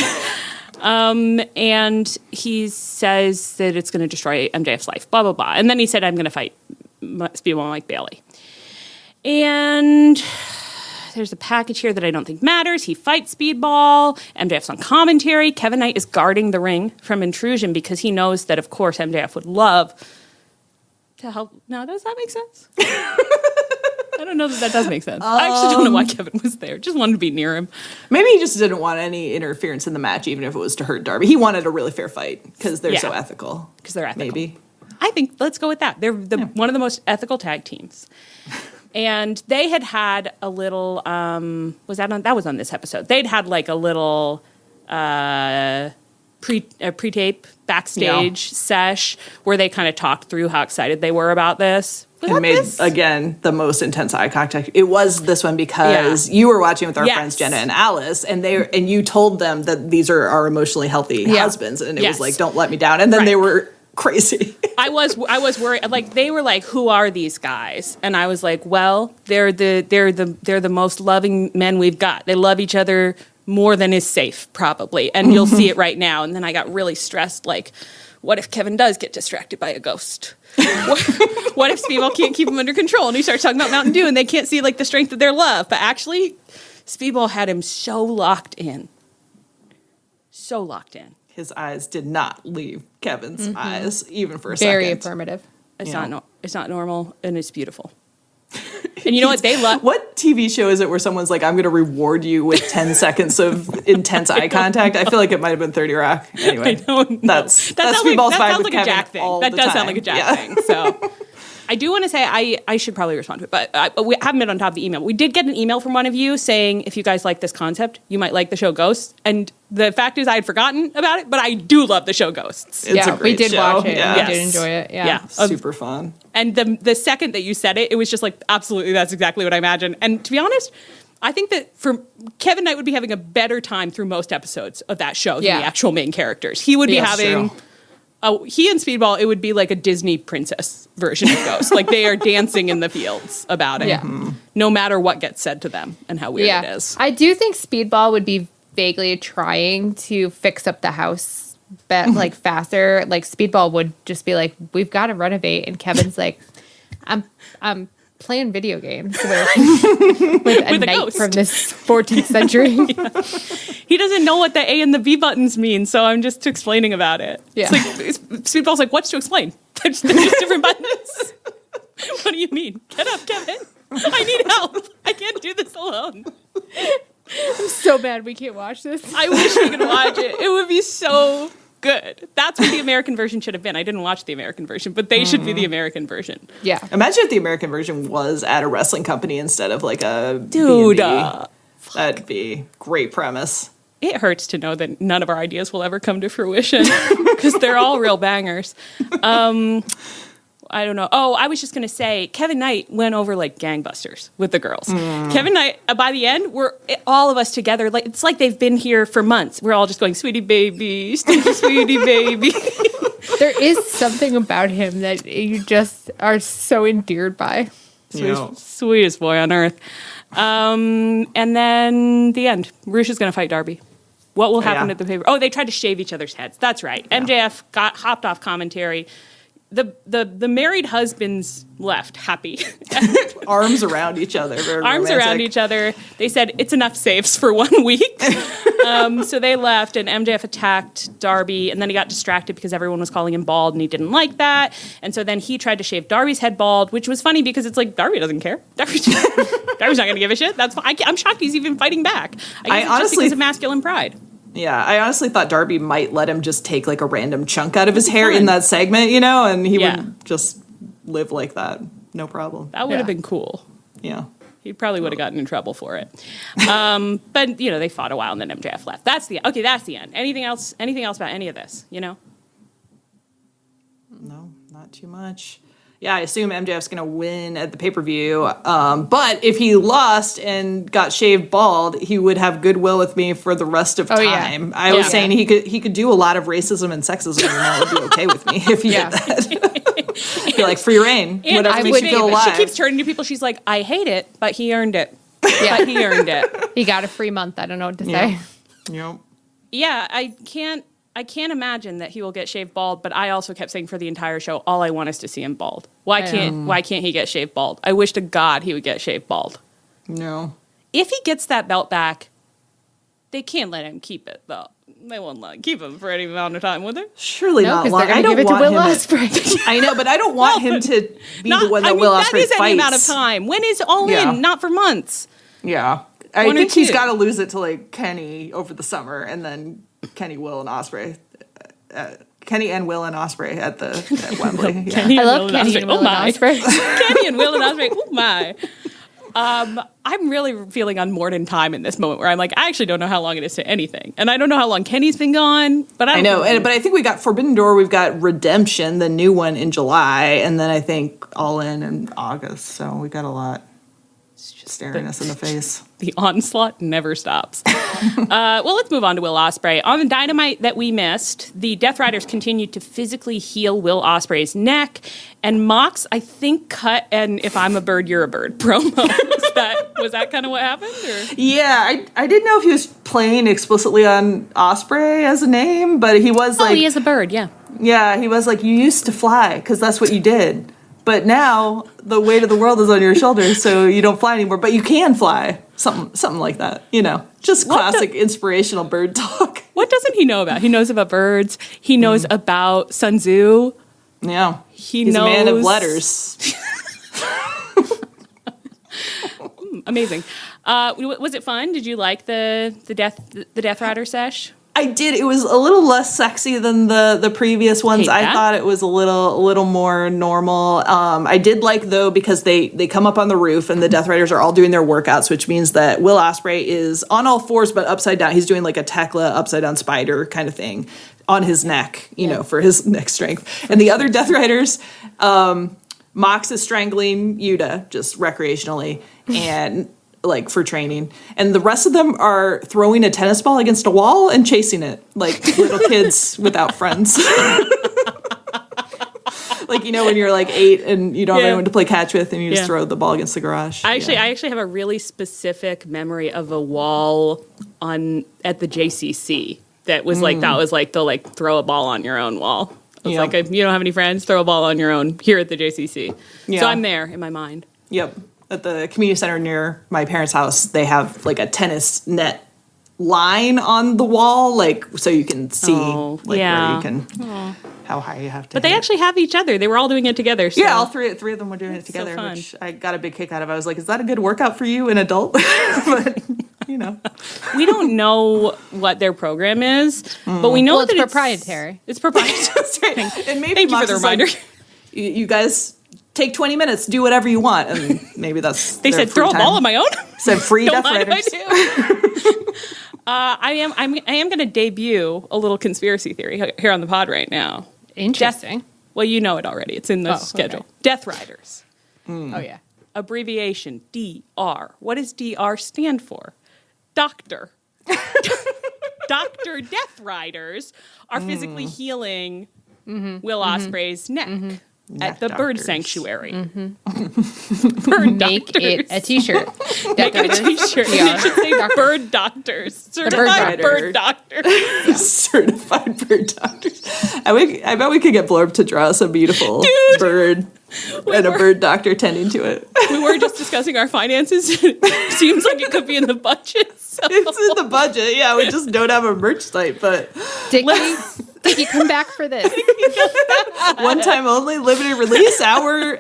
And he says that it's going to destroy MJF's life, blah, blah, blah. And then he said, I'm going to fight Speedball Mike Bailey. And there's a package here that I don't think matters. He fights Speedball. MJF's on commentary. Kevin Knight is guarding the ring from intrusion because he knows that, of course, MJF would love to help. Now, does that make sense? I don't know that does make sense. I actually don't know why Kevin was there. Just wanted to be near him. Maybe he just didn't want any interference in the match, even if it was to hurt Darby. He wanted a really fair fight because they're so ethical. Because they're ethical. Maybe. I think, let's go with that. They're one of the most ethical tag teams. And they had a little, that was on this episode. They'd had like a little pre-tape backstage sesh where they kind of talked through how excited they were about this. And made, again, the most intense eye contact. It was this one because you were watching with our friends Jenna and Alice, and you told them that these are our emotionally healthy husbands, and it was like, don't let me down. And then they were crazy. I was worried. Like, they were like, who are these guys? And I was like, well, they're the most loving men we've got. They love each other more than is safe, probably. And you'll see it right now. And then I got really stressed, like, what if Kevin does get distracted by a ghost? What if Speedball can't keep him under control and he starts talking about Mountain Dew and they can't see like the strength of their love? But actually, Speedball had him so locked in. So locked in. His eyes did not leave Kevin's eyes, even for a second. Very affirmative. It's not normal, and it's beautiful. And you know what they love? What TV show is it where someone's like, I'm going to reward you with 10 seconds of intense eye contact? I feel like it might have been 30 Rock. Anyway, that's Speedball's vibe with Kevin Jack thing. all That the does time. sound like a Jack thing. So I do want to say I should probably respond to it, but we haven't been on top of the email. We did get an email from one of you saying if you guys like this concept, you might like the show Ghosts. And the fact is I had forgotten about it, but I do love the show Ghosts. It's a great we did show. watch it. Yeah. We did enjoy it. Yeah. Super fun. And the second that you said it, it was just like, absolutely, that's exactly what I imagined. And to be honest, I think that for Kevin Knight would be having a better time through most episodes of that show than the actual main characters. He would be having... True. Oh, he and Speedball, it would be like a Disney princess version of Ghost. Like, they are dancing in the fields about it. Yeah. No matter what gets said to them and how weird it is. I do think Speedball would be vaguely trying to fix up the house like faster. Like, Speedball would just be like, we've got to renovate. And Kevin's like, I'm playing video games with a knight ghost from this 14th century. He doesn't know what the A and the B buttons mean, so I'm just explaining about it. Yeah. It's like, Speedball's like, what's to explain? They're just different buttons. What do you mean? Get up, Kevin. I need help. I can't do this alone. I'm so mad we can't watch this. I wish we could watch it. It would be so good. That's what the American version should have been. I didn't watch the American version, but they should be the American version. Yeah. Imagine if the American version was at a wrestling company instead of like a Dude. B&B. That'd be great premise. It hurts to know that none of our ideas will ever come to fruition because they're all real bangers. I don't know. Oh, I was just going to say, Kevin Knight went over like gangbusters with the girls. Kevin Knight, by the end, we're all of us together. Like, it's like they've been here for months. We're all just going, sweetie baby, sweetie baby. There is something about him that you just are so endeared by. Sweetest boy on earth. And then the end. Rush is going to fight Darby. What will happen at the paper? Oh, they tried to shave each other's heads. That's right. Yeah. MJF hopped off commentary. The married husbands left happy. Arms around each other. Arms around each other. They said, it's enough saves for 1 week. So they left, and MJF attacked Darby, and then he got distracted because everyone was calling him bald, and he didn't like that. And so then he tried to shave Darby's head bald, which was funny because it's like, Darby doesn't care. Darby's not going to give a shit. That's fine. I'm shocked he's even fighting back. I guess it's just because of masculine pride. Yeah, I honestly thought Darby might let him just take like a random chunk out of his hair in that segment, and he would just live like that. No problem. That would have been cool. Yeah. He probably would have gotten in trouble for it. But, they fought a while and then MJF left. That's the end. Anything else about any of this, No, not too much. Yeah, I assume MJF's going to win at the pay-per-view. But if he lost and got shaved bald, he would have goodwill with me for the rest of time. Yeah. I was saying he could do a lot of racism and sexism, and that would be okay with me if he did that. I'd be like, free reign. And whatever makes you feel alive. She keeps turning to people. She's like, I hate it, but he earned it. Yeah. But he earned it. He got a free month. I don't know what to say. Yep. Yeah, I can't imagine that he will get shaved bald, but I also kept saying for the entire show, all I want is to see him bald. Why can't he get shaved bald? I wish to God he would get shaved bald. No. If he gets that belt back, they can't let him keep it, though. They won't let him keep him for any amount of time, will they? Surely not long. I don't give it to Will Ospreay. I know, but I don't want him to be the one that Will Ospreay fights. That is any amount of time. When is all in? Not for months. Yeah. I think he's got to lose it to like Kenny over the summer, and then Kenny, Will, and Ospreay. Kenny and Will and Ospreay at Wembley. I love Kenny and Will and Ospreay. Kenny and Will and Ospreay. Oh my. I'm really feeling unmoored in time in this moment where I'm like, I actually don't know how long it is to anything. And I don't know how long Kenny's been gone, but I know. But I think we got Forbidden Door, we've got Redemption, the new one in July, and then I think All In August. So we got a lot staring us in the face. The onslaught never stops. Well, let's move on to Will Ospreay. On the Dynamite that we missed, the Death Riders continued to physically heal Will Ospreay's neck, and Mox, I think, cut an "If I'm a bird, you're a bird" promo. Was that kind of what happened? Or? Yeah, I didn't know if he was playing explicitly on Ospreay as a name, but he was like... Oh, he is a bird, yeah. Yeah, he was like, you used to fly, because that's what you did. But now the weight of the world is on your shoulders, so you don't fly anymore. But you can fly, something like that. Just classic inspirational bird talk. What doesn't he know about? He knows about birds. He knows about Sun Tzu. Yeah, he's a man of letters. Amazing. Was it fun? Did you like the Death Rider sesh? I did. It was a little less sexy than the previous ones. I thought it was a little more normal. I did like, though, because they come up on the roof and the Death Riders are all doing their workouts, which means that Will Ospreay is on all fours but upside down. He's doing like a Tekla upside down spider kind of thing on his neck, for his neck strength. And the other Death Riders, Mox is strangling Yuta just recreationally and like for training, and the rest of them are throwing a tennis ball against a wall and chasing it like little kids without friends. Like, when you're like 8 and you don't have anyone to play catch with, and you just throw the ball against the garage. I actually have a really specific memory of a wall at the JCC that was like the like throw a ball on your own wall. It's like, if you don't have any friends, throw a ball on your own here at the JCC. Yeah. So I'm there in my mind. Yep. At the community center near my parents' house, they have like a tennis net line on the wall, like so you can see where you can how high you have to. But they actually have each other. They were all doing it together. So. Yeah, all three of them were doing it together, so which I got a big kick out of. I was like, is that a good workout for you, an adult? But we don't know what their program is, but we know that it's proprietary. It's proprietary. That's right. And maybe thank you for the reminder. Like, you guys. Take 20 minutes, do whatever you want, and maybe that's. They said throw a ball on my own. Said free Death Riders. I am going to debut a little conspiracy theory here on the pod right now. Interesting. Well, you know it already. It's in the schedule. Okay. Death Riders. Oh yeah. Abbreviation DR. What does DR stand for? Doctor. Doctor Death Riders are physically healing Will Ospreay's neck. at the bird sanctuary. Bird Make doctors. It a t-shirt. Make it a t-shirt. It should say bird doctors. Certified bird doctors. Yeah. Certified bird doctors. I bet we could get Blorb to draw us a beautiful bird and a bird doctor tending to it. We were just discussing our finances. It seems like it could be in the budget. So. It's in the budget. Yeah, we just don't have a merch site, but... Dickie, come back for this. One time only, limited release, hour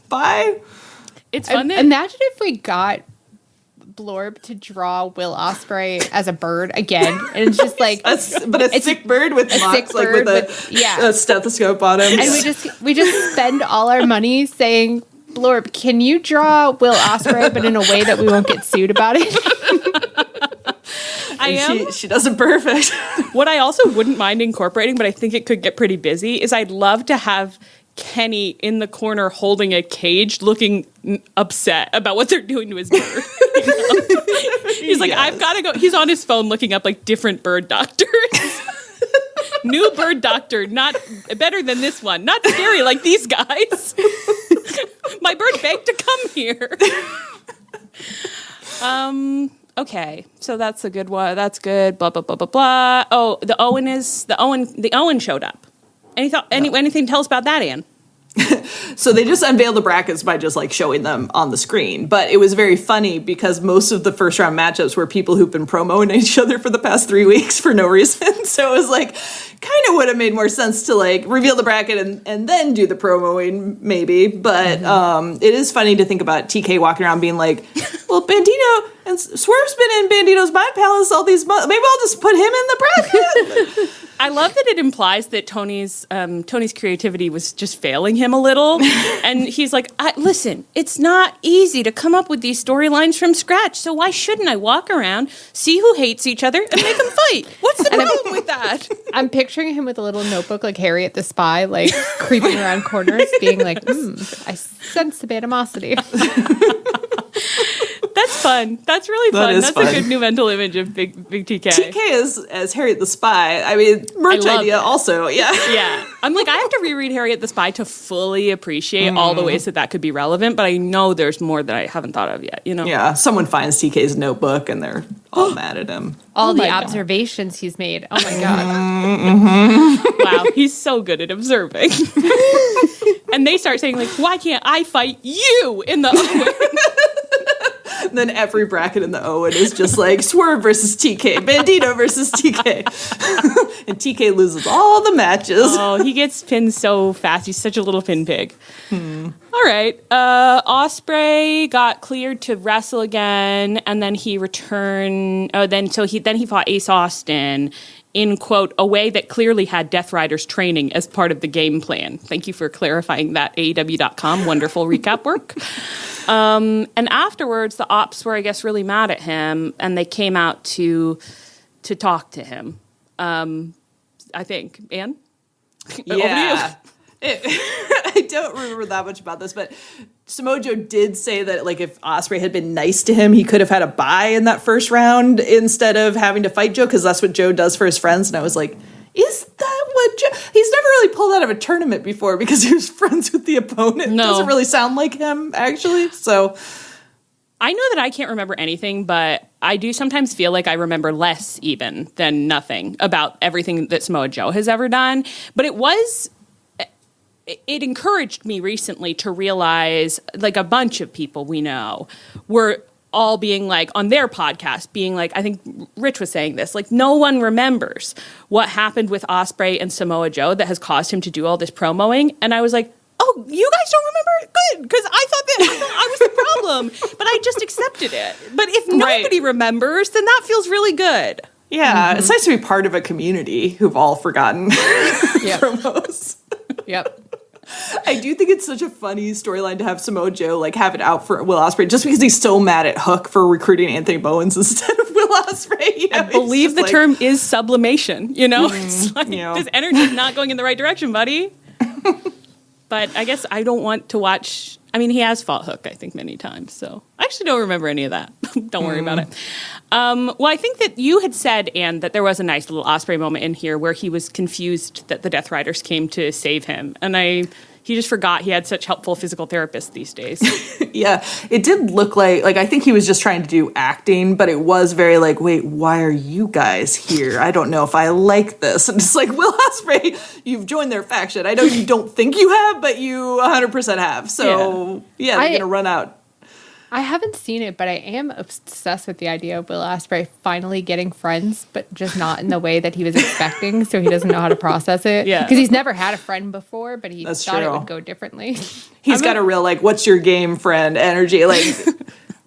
buy. It's fun. Imagine if we got Blorb to draw Will Ospreay as a bird again, and it's just like a sick bird with locks, like with a stethoscope on him. And we just spend all our money saying, Blorb, can you draw Will Ospreay, but in a way that we won't get sued about it? She does it perfect. What I also wouldn't mind incorporating, but I think it could get pretty busy, is I'd love to have Kenny in the corner holding a cage looking upset about what they're doing to his bird. He's like, I've got to go. He's on his phone looking up like different bird doctors. New bird doctor, not better than this one. Not scary like these guys. My bird begged to come here. Okay, so that's a good one. That's good. Blah blah blah blah blah. Oh, the Owen showed up. Anything to tell us about that, Anne? So they just unveiled the brackets by just like showing them on the screen. But it was very funny because most of the first round matchups were people who've been promoting each other for the past 3 weeks for no reason. So it was like kind of would have made more sense to like reveal the bracket and then do the promoing maybe. But it is funny to think about TK walking around being like, well, Bandido and Swerve's been in Bandido's Mind Palace all these months. Maybe I'll just put him in the bracket. I love that it implies that Tony's creativity was just failing him a little. And he's like, listen, it's not easy to come up with these storylines from scratch. So why shouldn't I walk around, see who hates each other, and make them fight? What's the problem with that? I'm picturing him with a little notebook like Harriet the Spy, like creeping around corners, being like, I sense some animosity. That's fun. That's really fun. That's fun. A good new mental image of Big TK. TK as Harriet the Spy. I mean, merch idea also. Yeah. Yeah. I'm like, I have to reread Harriet the Spy to fully appreciate all the ways that could be relevant, but I know there's more that I haven't thought of yet, you know? Yeah. Someone finds TK's notebook and they're all mad at him. All the observations he's made. Oh my God. Mm-hmm. Wow. He's so good at observing. And they start saying like, why can't I fight you in the And then every bracket in the Owen is just like Swerve versus TK, Bandido versus TK. And TK loses all the matches. Oh, he gets pinned so fast. He's such a little pin pig. All right. Ospreay got cleared to wrestle again, and then he returned. Then he fought Ace Austin in, quote, a way that clearly had Death Riders training as part of the game plan. Thank you for clarifying that, AEW.com. Wonderful recap work. And afterwards, the ops were, I guess, really mad at him, and they came out to talk to him. I think. Anne? Yeah. I don't remember that much about this, but Samoa Joe did say that like if Ospreay had been nice to him, he could have had a bye in that first round instead of having to fight Joe, because that's what Joe does for his friends. And I was like, is that what Joe... He's never really pulled out of a tournament before because he was friends with the opponent. No. It doesn't really sound like him, actually. So I know that I can't remember anything, but I do sometimes feel like I remember less even than nothing about everything that Samoa Joe has ever done. But it encouraged me recently to realize, like, a bunch of people we know were all being like, on their podcast, being like, I think Rich was saying this, like, no one remembers what happened with Ospreay and Samoa Joe that has caused him to do all this promoing. And I was like, oh, you guys don't remember? Good, because I thought I was the problem, but I just accepted it. But if nobody remembers, then that feels really good. Yeah, It's nice to be part of a community who've all forgotten promos. Yep. I do think it's such a funny storyline to have Samoa Joe like have it out for Will Ospreay just because he's so mad at Hook for recruiting Anthony Bowens instead of Will Ospreay. You know, I believe the term is sublimation. You know, it's like this energy's not going in the right direction, buddy. But I guess I don't want to watch. I mean, he has fought Hook, I think, many times. So I actually don't remember any of that. Don't worry about it. Well, I think that you had said, Anne, that there was a nice little Ospreay moment in here where he was confused that the Death Riders came to save him. And He just forgot he had such helpful physical therapists these days. Yeah, it did look like I think he was just trying to do acting, but it was very like, wait, why are you guys here? I don't know if I like this. And it's like, Will Ospreay, you've joined their faction. I know you don't think you have, but you 100% have. So yeah, they're going to run out. I haven't seen it, but I am obsessed with the idea of Will Ospreay finally getting friends, but just not in the way that he was expecting, so he doesn't know how to process it. Yeah. Because he's never had a friend before, but he That's thought true. it would go differently. He's got a real, like, what's your game, friend energy. Like,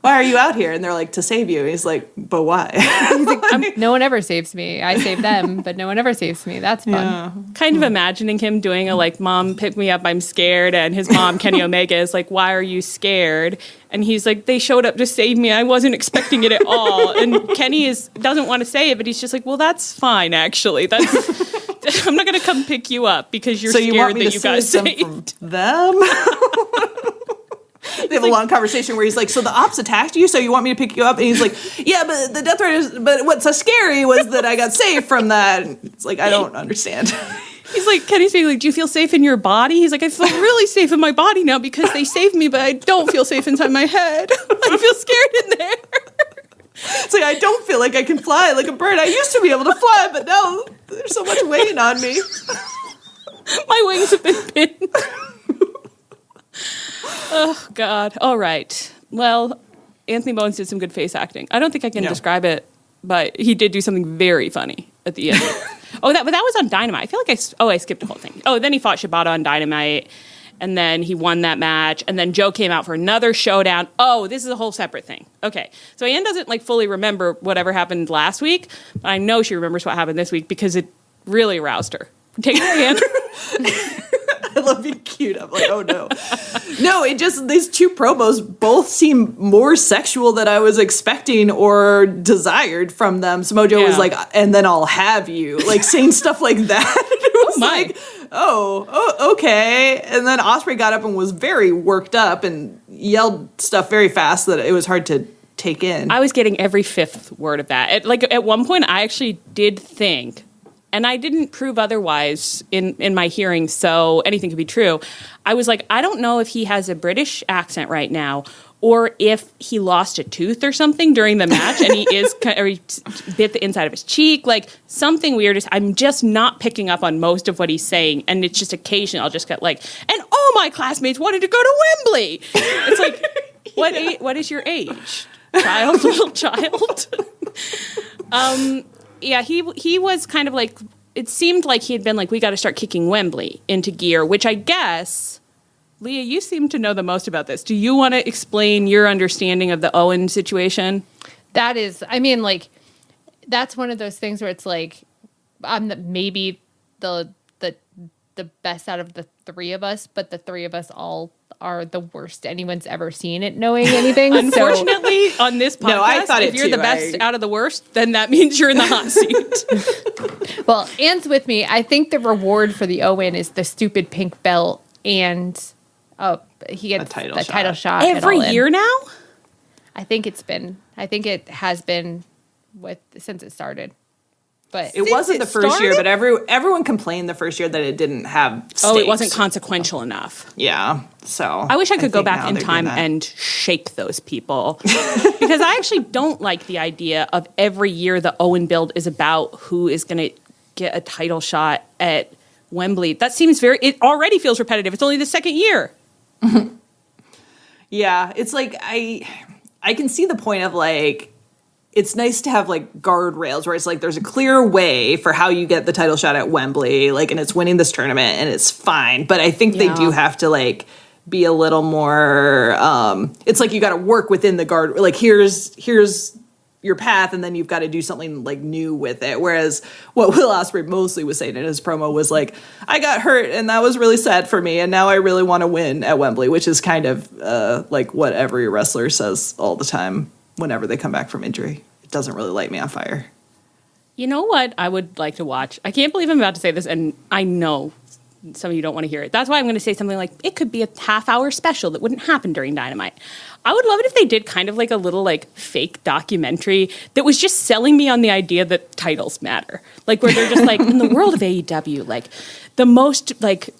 why are you out here? And they're like, to save you. And he's like, but why? He's like, no one ever saves me. I save them, but no one ever saves me. That's fun. Yeah. Kind of imagining him doing a, like, mom, pick me up, I'm scared. And his mom, Kenny Omega, is like, why are you scared? And he's like, they showed up to save me. I wasn't expecting it at all. And Kenny doesn't want to say it, but he's just like, well, that's fine, actually. I'm not going to come pick you up because you're scared that you got saved. Them? They have a long conversation where he's like, so the ops attacked you, so you want me to pick you up? And he's like, yeah, but the death threat is, but what's so scary was that I got saved from that. And it's like, I don't understand. He's like, Kenny's being like, do you feel safe in your body? He's like, I feel really safe in my body now because they saved me, but I don't feel safe inside my head. I feel scared in there. It's like, I don't feel like I can fly like a bird. I used to be able to fly, but now there's so much weighing on me. My wings have been pinned. Oh, God. All right. Well, Anthony Bowens did some good face acting. I don't think I can describe it, but he did do something very funny at the end. But that was on Dynamite. I feel like I skipped the whole thing. Oh, then he fought Shibata on Dynamite, and then he won that match, and then Joe came out for another showdown. Oh, this is a whole separate thing. Okay. So Ann doesn't, like, fully remember whatever happened last week, but I know she remembers what happened this week because it really aroused her. Take it, Ann. I love being cute. I'm like, oh no. No, these two promos both seem more sexual than I was expecting or desired from them. Samoa Joe was like, and then I'll have you. Like, saying stuff like that. It was like, oh, okay. And then Ospreay got up and was very worked up and yelled stuff very fast that it was hard to take in. I was getting every fifth word of that. At one point, I actually did think, and I didn't prove otherwise in my hearing, so anything could be true. I was like, I don't know if he has a British accent right now, or if he lost a tooth or something during the match, and he bit the inside of his cheek, like something weird. I'm just not picking up on most of what he's saying, and it's just occasionally I'll just get like, and all my classmates wanted to go to Wembley. It's like, what is your age? Little child? Yeah, he was kind of like, it seemed like he had been like, we got to start kicking Wembley into gear, which I guess, Leah, you seem to know the most about this. Do you want to explain your understanding of the Owen situation? That is, I mean, like, that's one of those things where it's like, I'm maybe the best out of the three of us, but the three of us all are the worst anyone's ever seen at knowing anything. Unfortunately, on this podcast, no, I thought if you're the best out of the worst, then that means you're in the hot seat. Well, Anne's with me. I think the reward for the Owen is the stupid pink belt, and he gets a title shot every year now. I think it has been since it started. But it wasn't the first year, but everyone complained the first year that it didn't have stakes. Oh, it wasn't consequential enough. Yeah, so I wish I could go back in time and shake those people. Because I actually don't like the idea of every year the Owen build is about who is going to get a title shot at Wembley. That seems it already feels repetitive. It's only the second year. Yeah, it's like, I can see the point of, like, it's nice to have, like, guardrails where it's like there's a clear way for how you get the title shot at Wembley, like, and it's winning this tournament and it's fine. But I think they do have to, like, be a little more, it's like you got to work within the guard. Like, here's your path, and then you've got to do something, like, new with it. Whereas what Will Ospreay mostly was saying in his promo was like, I got hurt and that was really sad for me, and now I really want to win at Wembley, which is kind of like what every wrestler says all the time whenever they come back from injury. It doesn't really light me on fire. You know what I would like to watch? I can't believe I'm about to say this, and I know some of you don't want to hear it. That's why I'm going to say something like, it could be a half-hour special that wouldn't happen during Dynamite. I would love it if they did kind of like a little like fake documentary that was just selling me on the idea that titles matter. Like where they're just like, in the world of AEW, like the most like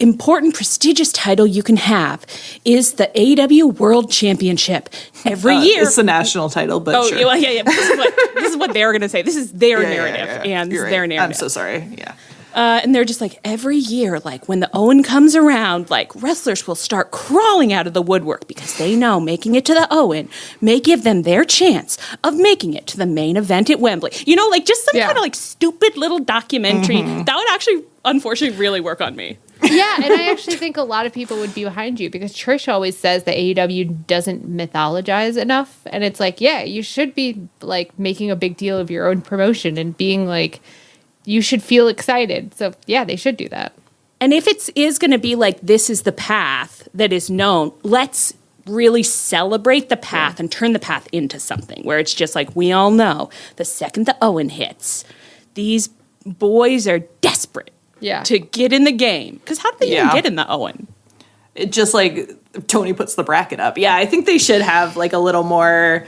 important, prestigious title you can have is the AEW World Championship. Every year. It's the national title, but sure. Yeah. This is what they're going to say. This is their narrative and You're right. their narrative. I'm so sorry. Yeah. And they're just like, every year, like when the Owen comes around, like wrestlers will start crawling out of the woodwork because they know making it to the Owen may give them their chance of making it to the main event at Wembley. You know, like just some kind of like stupid little documentary that would actually, unfortunately, really work on me. Yeah, and I actually think a lot of people would be behind you because Trish always says that AEW doesn't mythologize enough. And it's like, yeah, you should be like making a big deal of your own promotion and being like, you should feel excited. So, yeah, they should do that. And if it is going to be like, this is the path that is known, let's really celebrate the path and turn the path into something where it's just like, we all know the second the Owen hits, these boys are desperate to get in the game. Because how do they even get in the Owen? It just like Tony puts the bracket up. Yeah, I think they should have like a little more,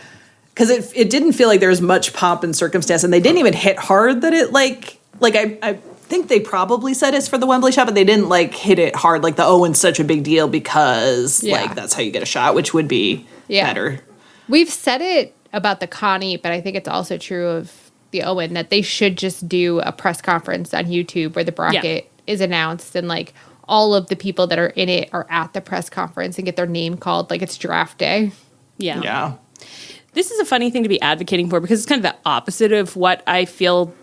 because it didn't feel like there was much pomp and circumstance, and they didn't even hit hard that it like I think they probably said it's for the Wembley shot, but they didn't like hit it hard. Like the Owen's such a big deal because like that's how you get a shot, which would be better. We've said it about the Connie, but I think it's also true of the Owen that they should just do a press conference on YouTube where the bracket is announced and like all of the people that are in it are at the press conference and get their name called like it's draft day. Yeah. This is a funny thing to be advocating for because it's kind of the opposite of what I feel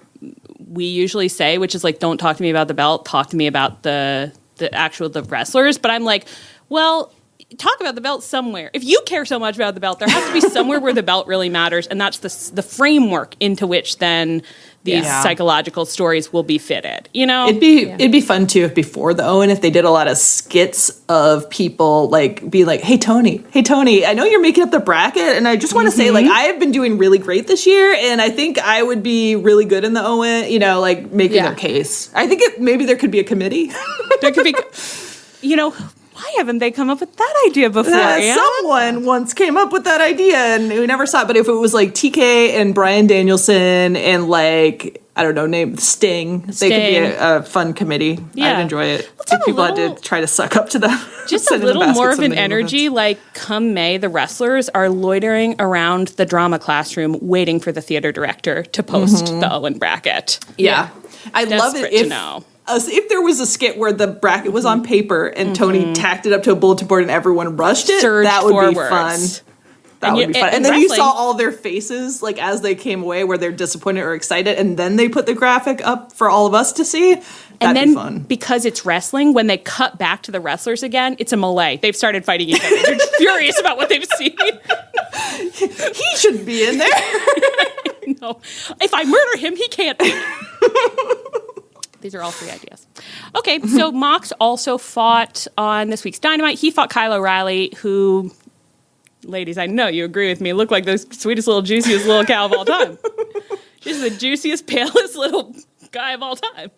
we usually say, which is like, don't talk to me about the belt, talk to me about the wrestlers. But I'm like, well, talk about the belt somewhere. If you care so much about the belt, there has to be somewhere where the belt really matters, and that's the framework into which then these psychological stories will be fitted. You know, it'd be fun too if before the Owen, if they did a lot of skits of people like be like, hey Tony, I know you're making up the bracket, and I just want to say like I have been doing really great this year, and I think I would be really good in the Owen. You know, like making their case. I think maybe there could be a committee. There could be, you know. Why haven't they come up with that idea before? Someone once came up with that idea and we never saw it. But if it was like TK and Bryan Danielson and like, I don't know, name Sting, they could be a fun committee. Yeah. I'd enjoy it. If people had to try to suck up to them. Just a little more of an energy. Like come May, the wrestlers are loitering around the drama classroom waiting for the theater director to post the Owen bracket. Yeah. I love it if there was a skit where the bracket was on paper and Tony tacked it up to a bulletin board and everyone rushed it, that would be fun. That would be fun. And then you saw all their faces like as they came away where they're disappointed or excited, and then they put the graphic up for all of us to see. That'd be fun. Because it's wrestling, when they cut back to the wrestlers again, it's a melee. They've started fighting each other. They're furious about what they've seen. He shouldn't be in there. No. If I murder him, he can't be. These are all 3 ideas. Okay, so Mox also fought on this week's Dynamite. He fought Kylo Reilly, who, ladies, I know you agree with me, looked like the sweetest little, juiciest little cow of all time. She's the juiciest, palest little guy of all time.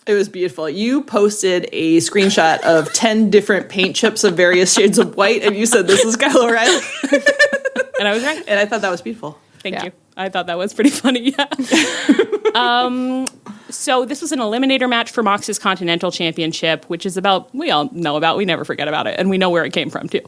It was beautiful. You posted a screenshot of 10 different paint chips of various shades of white, and you said, this is Kylo Reilly. And I was right. And I thought that was beautiful. Thank you. I thought that was pretty funny, So this was an eliminator match for Mox's Continental Championship, which is about, we all know about, we never forget about it, and we know where it came from, too.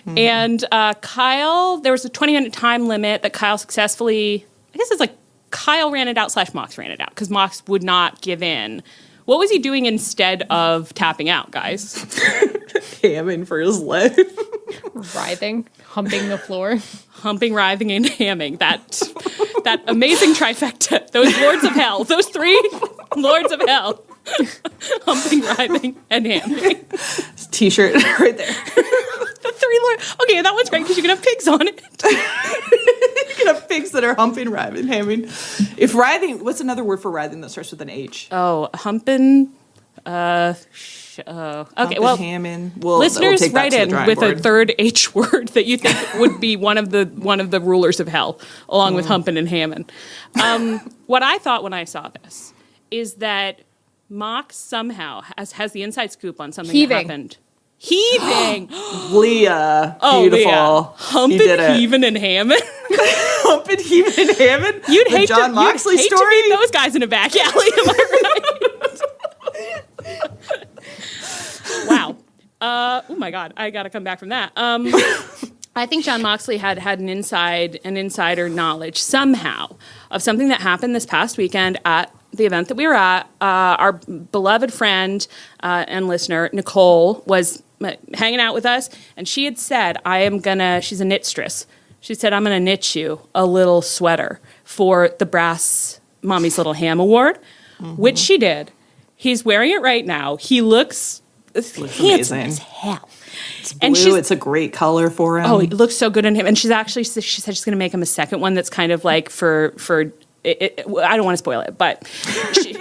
And Kyle, there was a 20-minute time limit that Kyle successfully, I guess it's like Kyle ran it out / Mox ran it out, because Mox would not give in. What was he doing instead of tapping out, guys? Hamming for his life. Writhing, humping the floor. Humping, writhing, and hamming. That amazing trifecta. Those lords of hell. Those 3 lords of hell. Humping, writhing, and hamming. T-shirt right there. The 3 lords. Okay, that one's great because you can have pigs on it. You can have pigs that are humping, writhing, hamming. If writhing, what's another word for writhing that starts with an H? Oh, humping. Okay, well, listeners, write in with a third H word that you think would be one of the rulers of hell, along with humping and hamming. What I thought when I saw this is that Mox somehow has the inside scoop on something Heaving. that happened. Heaving. Leah. Oh, Beautiful. Leah. Humping, heaving, and hamming. Humping, heaving, and hamming? You'd the hate John Moxley you'd hate story? to meet those guys in a back alley, am I right? Wow. Oh my God, I got to come back from that. I think John Moxley had an insider knowledge somehow of something that happened this past weekend at the event that we were at. Our beloved friend and listener, Nicole, was hanging out with us, and she had said, she's a knitstress. She said, I'm going to knit you a little sweater for the Brass Mommy's Little Ham Award, which she did. He's wearing it right now. He looks handsome as hell. It's blue. It's a great color for him. Oh, it looks so good on him. And she said she's going to make him a second one that's kind of like for I don't want to spoil it, but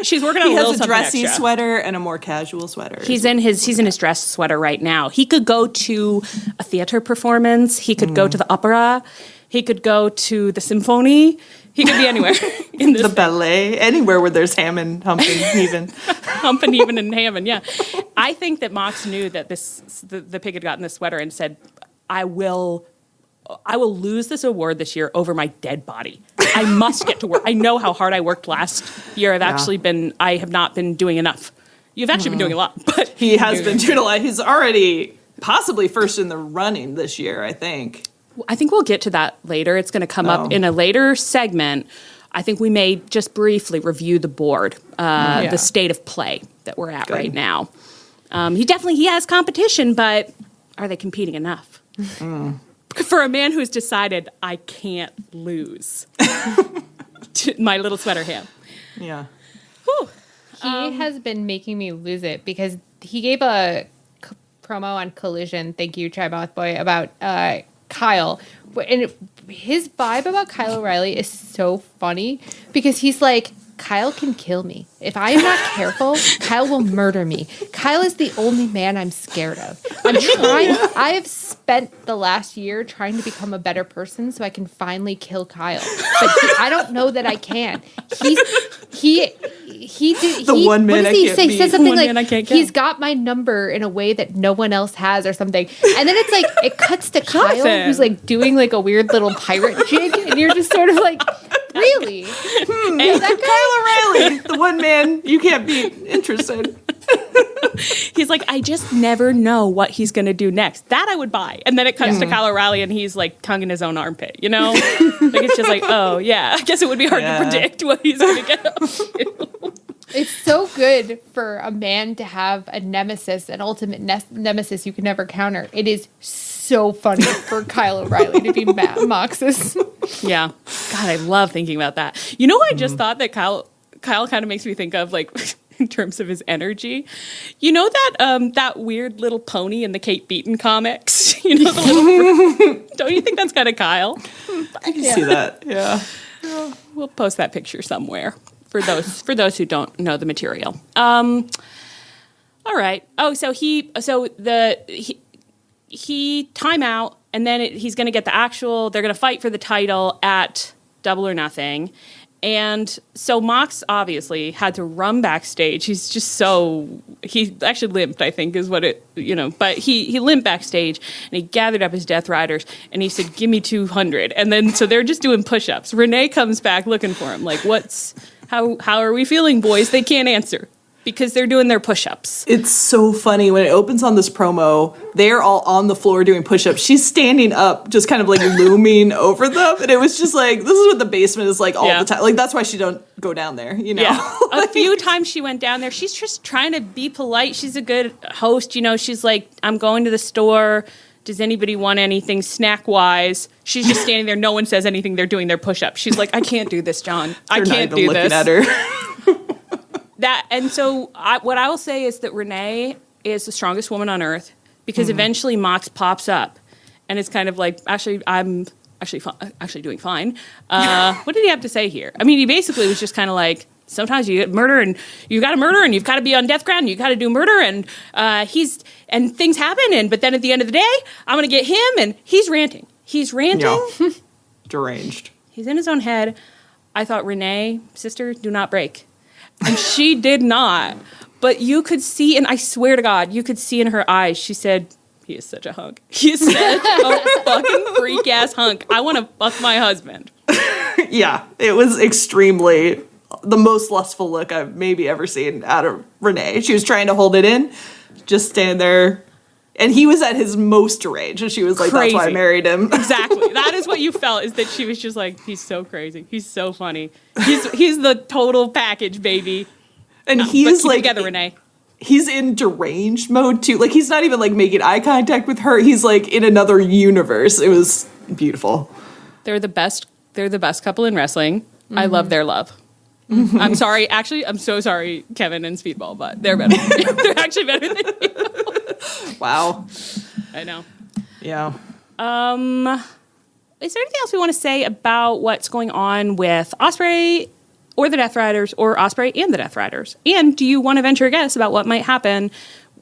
she's working on a little something extra. He has a dressy sweater and a more casual sweater. He's in his dress sweater right now. He could go to a theater performance. He could go to the opera. He could go to the symphony. He could be anywhere in this ballet, anywhere where there's ham and humping, heaving. Humping, heaving, and hamming, yeah. I think that Mox knew that the pig had gotten this sweater and said, I will lose this award this year over my dead body. I must get to work. I know how hard I worked last year. I have not been doing enough. You've actually been doing a lot, but he has been doing a lot. He's already possibly first in the running this year, I think. I think we'll get to that later. It's going to come up in a later segment. I think we may just briefly review the board, the state of play that we're at right now. He has competition, but are they competing enough? For a man who's decided, I can't lose to my little sweater ham. Yeah. Whew. He has been making me lose it because he gave a promo on Collision, thank you, Tri-Mouth Boy, about Kyle. And his vibe about Kylo Reilly is so funny because he's like, Kyle can kill me. If I am not careful, Kyle will murder me. Kyle is the only man I'm scared of. I have spent the last year trying to become a better person so I can finally kill Kyle. But I don't know that I can. He says something like, he's got my number in a way that no one else has or something. And then it's like, it cuts to Kyle, who's like doing like a weird little pirate jig. And you're just sort of like, really? Is that Kylo Reilly, the one man you can't be interested. He's like, I just never know what he's going to do next. That I would buy. And then it comes to Kylo Reilly and he's like tonguing his own armpit, you know? Like it's just like, oh yeah, I guess it would be hard to predict what he's going to get up to. It's so good for a man to have a nemesis, an ultimate nemesis you can never counter. It is so funny for Kylo Reilly to be Mox's. Yeah. God, I love thinking about that. You know what I just thought that Kyle kind of makes me think of, like, in terms of his energy? You know that weird little pony in the Kate Beaton comics? You know, don't you think that's kind of Kyle? I can see that, yeah. We'll post that picture somewhere for those who don't know the material. All right. Oh, so he time out, and then he's going to get the actual. They're going to fight for the title at Double or Nothing, and so Mox obviously had to run backstage. He actually limped, I think, is what it But he limped backstage, and he gathered up his Death Riders, and he said, "Give me 200." And then so they're just doing push-ups. Renee comes back looking for him, like, how are we feeling, boys? They can't answer because they're doing their push-ups. It's so funny. When it opens on this promo, they're all on the floor doing push-ups. She's standing up, just kind of like looming over them. And it was just like, this is what the basement is like all the time. Like, that's why she don't go down there, you know? Yeah. A few times she went down there. She's just trying to be polite. She's a good host. You know, she's like, I'm going to the store. Does anybody want anything snack-wise? She's just standing there. No one says anything. They're doing their push-ups. She's like, I can't do this, John. I can't do this. At her. What I will say is that Renee is the strongest woman on earth because eventually Mox pops up and it's kind of like, actually, I'm actually doing fine. What did he have to say here? I mean, he basically was just kind of like, sometimes you get murder and you got to murder and you've got to be on death ground and you got to do murder and things happen but then at the end of the day, I'm going to get him and he's ranting. Yeah. Deranged. He's in his own head. I thought, Renee, sister, do not break. And she did not. But you could see, and I swear to God, you could see in her eyes, she said, he is such a hunk. He is such a fucking freak-ass hunk. I want to fuck my husband. Yeah, it was extremely the most lustful look I've maybe ever seen out of Renee. She was trying to hold it in, just stand there. And he was at his most deranged, and she was like, Crazy. that's why I married him. Exactly. That is what you felt, is that she was just like, he's so crazy. He's so funny. He's the total package, baby. And he's like, together, Renee. He's in deranged mode too. Like, he's not even like making eye contact with her. He's like in another universe. It was beautiful. They're the best couple in wrestling. Mm-hmm. I love their love. Mm-hmm. I'm sorry. Actually, I'm so sorry, Kevin and Speedball, but they're better. They're actually better than you. Wow. I know. Yeah. Is there anything else we want to say about what's going on with Ospreay or the Death Riders, or Ospreay and the Death Riders? And do you want to venture a guess about what might happen?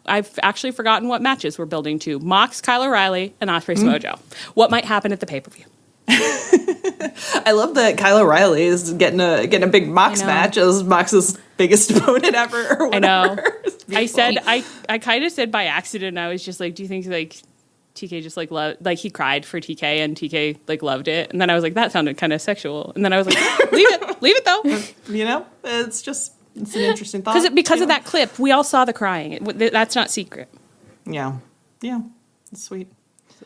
I've actually forgotten what matches we're building to. Mox, Kylo, Reilly, and Ospreay Mojo. What might happen at the pay-per-view? I love that Kylo Reilly is getting a big Mox match as Mox's biggest opponent ever. Or whatever. I know. I kind of said by accident. I was just like, do you think like TK just like loved, like he cried for TK and TK like loved it, and then I was like, that sounded kind of sexual, and then I was like, leave it though. You know, it's an interesting thought because of that clip. We all saw the crying. That's not secret. Yeah, it's sweet.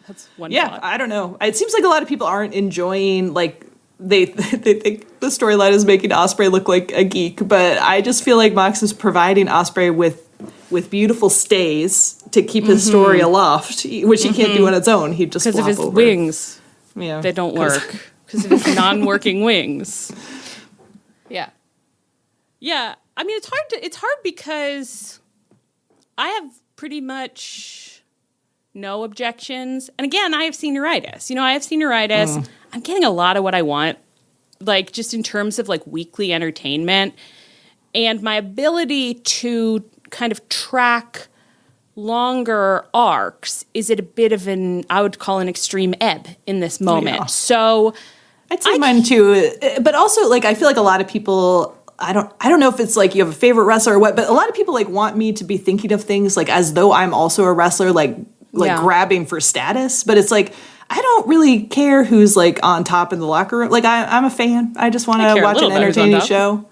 That's one. Yeah, thought. I don't know. It seems like a lot of people aren't enjoying, like, they think the storyline is making Ospreay look like a geek, but I just feel like Mox is providing Ospreay with beautiful stays to keep his story aloft, which he can't do on its own. He'd just because of his over. wings. Yeah, they don't work because of his non-working wings. Yeah. Yeah. I mean, it's hard because I have pretty much no objections. And again, I have senioritis. I have senioritis. I'm getting a lot of what I want, like just in terms of like weekly entertainment, and my ability to kind of track longer arcs is at a bit of I would call an extreme ebb in this moment. Yeah. So I'd say mine too. But also, like, I feel like a lot of people, I don't know if it's like you have a favorite wrestler or what, but a lot of people like want me to be thinking of things like as though I'm also a wrestler, like grabbing for status. But it's like, I don't really care who's like on top in the locker room. Like, I'm a fan. I just want to watch an entertaining show.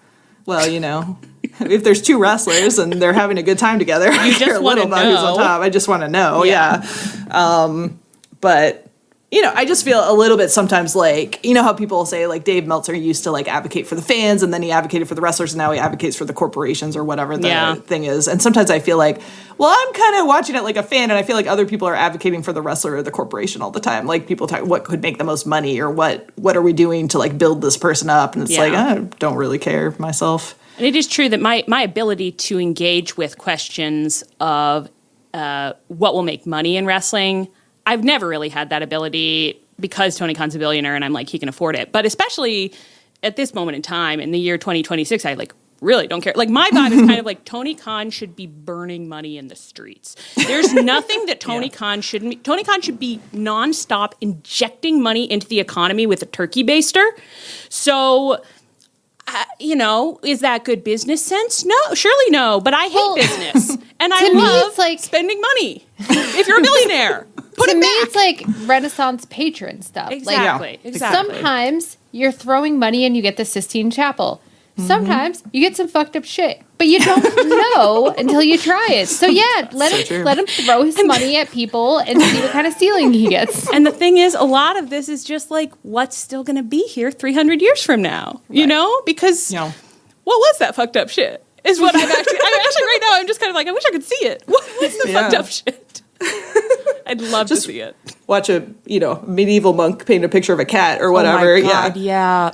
Well, if there's two wrestlers and they're having a good time together, I care a little about who's on top. I just want to know. Yeah. But I just feel a little bit sometimes like, how people say like Dave Meltzer used to like advocate for the fans, and then he advocated for the wrestlers, and now he advocates for the corporations or whatever the thing is. And sometimes I feel like, well, I'm kind of watching it like a fan, and I feel like other people are advocating for the wrestler or the corporation all the time. Like, people talk what could make the most money, or what are we doing to like build this person up? And it's like, I don't really care myself. And it is true that my ability to engage with questions of what will make money in wrestling, I've never really had that ability because Tony Khan's a billionaire and I'm like, he can afford it. But especially at this moment in time, in the year 2026, I like really don't care. Like, my vibe is kind of like Tony Khan should be burning money in the streets. There's nothing that Tony Khan shouldn't be. Tony Khan should be nonstop injecting money into the economy with a turkey baster. So... is that good business sense? No, surely no. But I hate business, and I love like spending money. If you're a millionaire, put it back. It's like Renaissance patron stuff. Exactly. Sometimes you're throwing money and you get the Sistine Chapel. Sometimes you get some fucked up shit, but you don't know until you try it. So let him throw his money at people and see what kind of ceiling he gets. And the thing is, a lot of this is just like, what's still going to be here 300 years from now? Right. Because what was that fucked up shit? Is what I'm actually right now. I'm just kind of like, I wish I could see it. What's the fucked up shit? I'd love to see it. Watch a medieval monk paint a picture of a cat or whatever. Oh my God, yeah.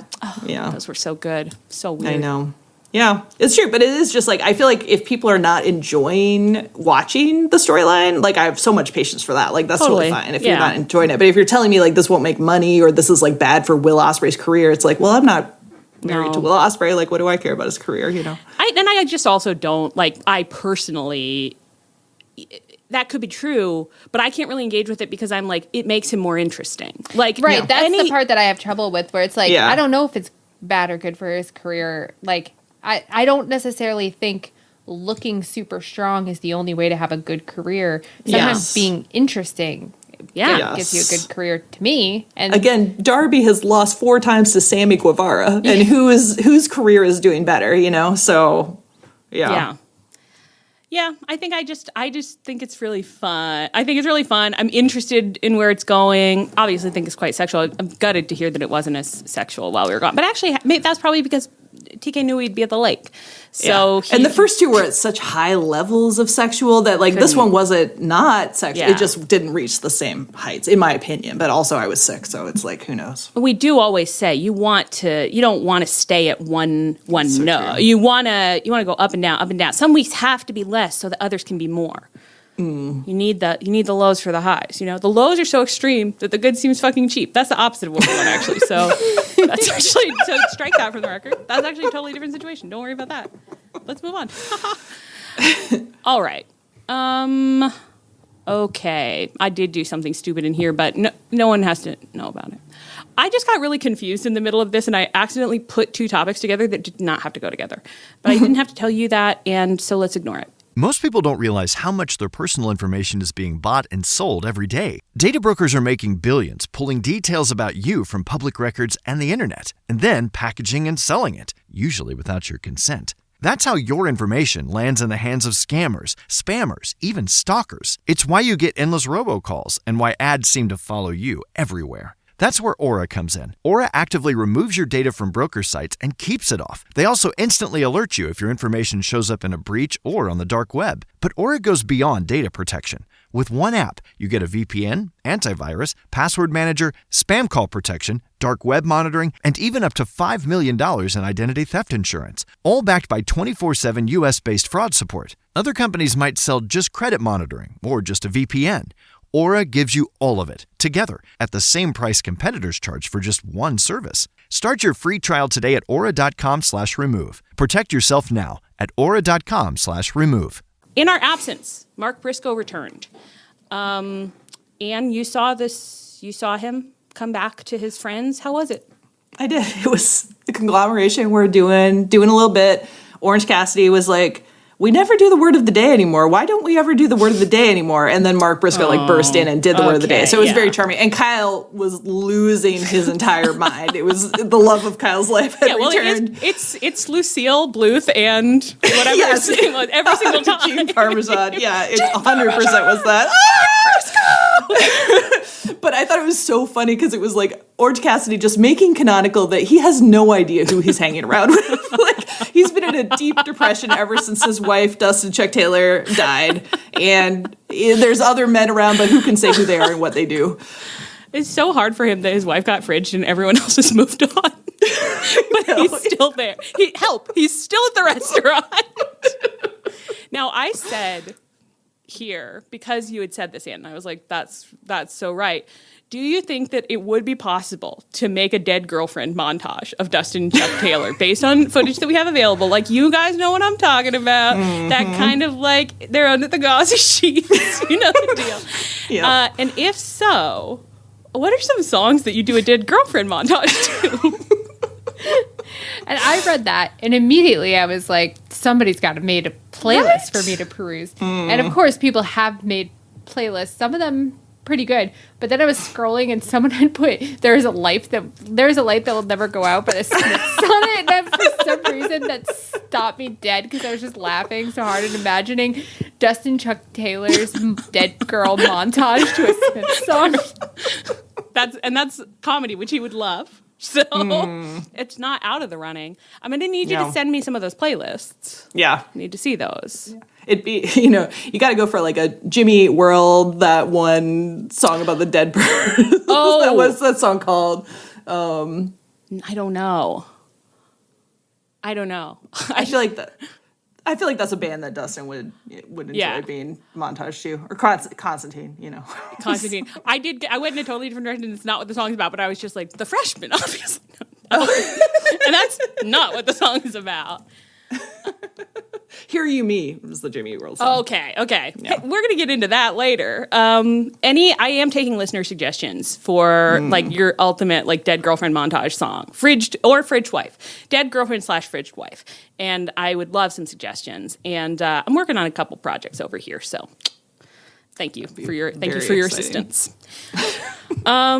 Those were so good. So weird. I know. Yeah, it's true, but it is just like, I feel like if people are not enjoying watching the storyline, like, I have so much patience for that. Like, that's totally fine if you're not enjoying it. But if you're telling me like this won't make money, or this is like bad for Will Ospreay's career, it's like, well, I'm not married to Will Ospreay. Like, what do I care about his career? I just also don't like. I personally. That could be true, but I can't really engage with it because I'm like, it makes him more interesting. Like, right, that's the part that I have trouble with, where it's like, I don't know if it's bad or good for his career. Like, I don't necessarily think looking super strong is the only way to have a good career. Sometimes being interesting gives you a good career to me. And again, Darby has lost 4 times to Sammy Guevara, and whose career is doing better, So, yeah. Yeah, I just think it's really fun. I think it's really fun. I'm interested in where it's going. Obviously, I think it's quite sexual. I'm gutted to hear that it wasn't as sexual while we were gone. But actually, that's probably because TK knew we'd be at the lake. So and the first 2 were at such high levels of sexual that this one wasn't not sexual. Yeah. It just didn't reach the same heights, in my opinion. But also, I was sick, so it's who knows? We do always say you don't want to stay at one no. True. You want to go up and down, up and down. Some weeks have to be less so that others can be more. You need the lows for the highs. The lows are so extreme that the good seems fucking cheap. That's the opposite of what we want, actually. So that's actually, so strike that from the record. That's actually a totally different situation. Don't worry about that. Let's move on. All right. Okay. I did do something stupid in here, but no one has to know about it. I just got really confused in the middle of this, and I accidentally put 2 topics together that did not have to go together. But I didn't have to tell you that, and so let's ignore it. Most people don't realize how much their personal information is being bought and sold every day. Data brokers are making billions, pulling details about you from public records and the internet, and then packaging and selling it, usually without your consent. That's how your information lands in the hands of scammers, spammers, even stalkers. It's why you get endless robocalls and why ads seem to follow you everywhere. That's where Aura comes in. Aura actively removes your data from broker sites and keeps it off. They also instantly alert you if your information shows up in a breach or on the dark web. But Aura goes beyond data protection. With one app, you get a VPN, antivirus, password manager, spam call protection, dark web monitoring, and even up to $5 million in identity theft insurance. All backed by 24/7 US-based fraud support. Other companies might sell just credit monitoring or just a VPN. Aura gives you all of it, together, at the same price competitors charge for just one service. Start your free trial today at aura.com/remove. Protect yourself now at aura.com/remove. In our absence, Mark Briscoe returned. And you saw him come back to his friends. How was it? I did. It was a conglomeration. We're doing a little bit. Orange Cassidy was like, we never do the word of the day anymore. Why don't we ever do the word of the day anymore? And then Mark Briscoe burst in and did the word of the day. So it was very charming. And Kyle was losing his entire mind. It was the love of Kyle's life had returned. It's Lucille Bluth and whatever every single time. Gene Parmesan. Yeah, it 100% was that. But I thought it was so funny because it was like Orange Cassidy just making canonical that he has no idea who he's hanging around with. Like, he's been in a deep depression ever since his wife, Dustin Chuck Taylor, died. And there's other men around, but who can say who they are and what they do? It's so hard for him that his wife got fridged and everyone else has moved on. But he's still there. He's still at the restaurant. Now, I said here, because you had said this, Ann, and I was like, that's so right. Do you think that it would be possible to make a dead girlfriend montage of Dustin Chuck Taylor based on footage that we have available? Like, you guys know what I'm talking about. Mm-hmm. That kind of like, they're under the gauzy sheets. You know the deal. Yeah. And if so, what are some songs that you do a dead girlfriend montage to? And I read that, and immediately I was like, somebody's got to make a playlist for me to peruse. And of course, people have made playlists. Some of them pretty good. But then I was scrolling, and someone had put there's a light that will never go out, but a Smiths on it. And for some reason, that stopped me dead because I was just laughing so hard and imagining Dustin Chuck Taylor's dead girl montage to a Smiths song. That's comedy, which he would love. So it's not out of the running. I'm going to need you to send me some of those playlists. Yeah. I need to see those. Yeah. It'd be, you got to go for like a Jimmy Eat World, that one song about the dead bird. Oh. What's that song called? I don't know. I feel like that's a band that Dustin would enjoy being montaged to, or Constantine, Constantine. I went in a totally different direction. It's not what the song's about, but I was just like, the Freshman, obviously. And that's not what the song is about. Hear You Me was the Jimmy Eat World song. Okay. Yeah. Hey, we're gonna get into that later. I am taking listener suggestions for like your ultimate like dead girlfriend montage song, fridged wife, dead girlfriend / fridged wife, and I would love some suggestions. And I'm working on a couple projects over here, so thank you for your assistance. I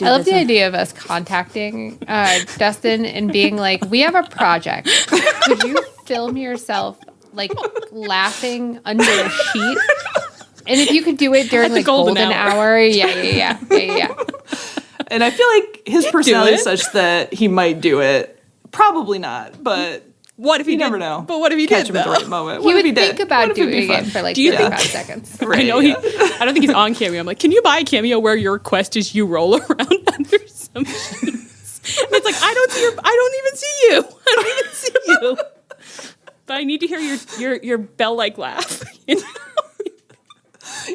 love the idea of us contacting Dustin and being like, we have a project. Could you film yourself like laughing under a sheet? And if you could do it during like golden hour. Yeah. And I feel like his personality is such that he might do it. Probably not, but what if he you did? Never know. But what if he catch did? Him at the right moment? He would think about doing it for like 35 seconds. Right, I know I don't think he's on Cameo. I'm like, can you buy a Cameo where your request is you roll around under some sheets? And it's like, I don't even see you. But I need to hear your bell-like laugh.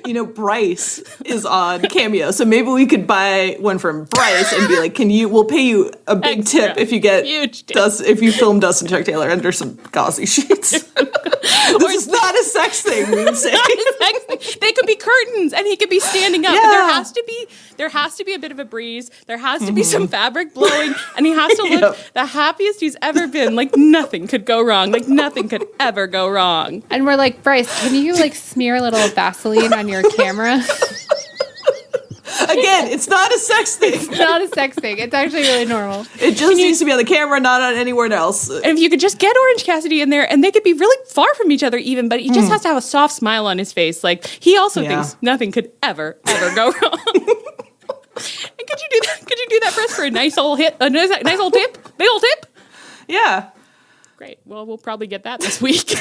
You know, Bryce is on Cameo, so maybe we could buy one from Bryce and be like, we'll pay you a big Extra. tip if you get if you film Dustin Chuck Taylor under some gauzy sheets. This is not a sex thing, we would say. They could be curtains and he could be standing up. Yeah. But there has to be a bit of a breeze. There has to be some fabric blowing, and he has to look the happiest he's ever been. Like nothing could go wrong. Like nothing could ever go wrong. And we're like, Bryce, can you like smear a little Vaseline on your camera? Again, it's not a sex thing. It's not a sex thing. It's actually really normal. It just needs to be on the camera, not on anywhere else. And if you could just get Orange Cassidy in there, and they could be really far from each other even, but he just has to have a soft smile on his face. Like, he also thinks nothing could ever go wrong. And could you do that? Could you do that for us for a nice old hit? A nice old tip? Big old tip? Yeah. Great. Well, we'll probably get that this week.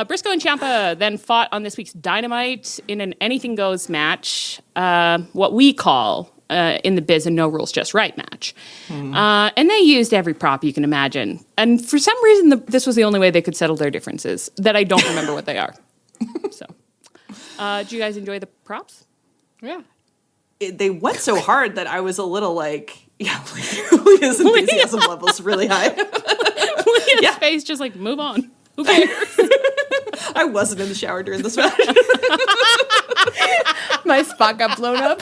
Briscoe and Ciampa then fought on this week's Dynamite in an anything goes match, what we call in the biz a no rules just right match. And they used every prop you can imagine. And for some reason, this was the only way they could settle their differences that I don't remember what they are. So, do you guys enjoy the props? Yeah. They went so hard that I was a little like, Leah's enthusiasm level's really high. Leah's face just like, move on. Who cares? I wasn't in the shower during this match. My spot got blown up.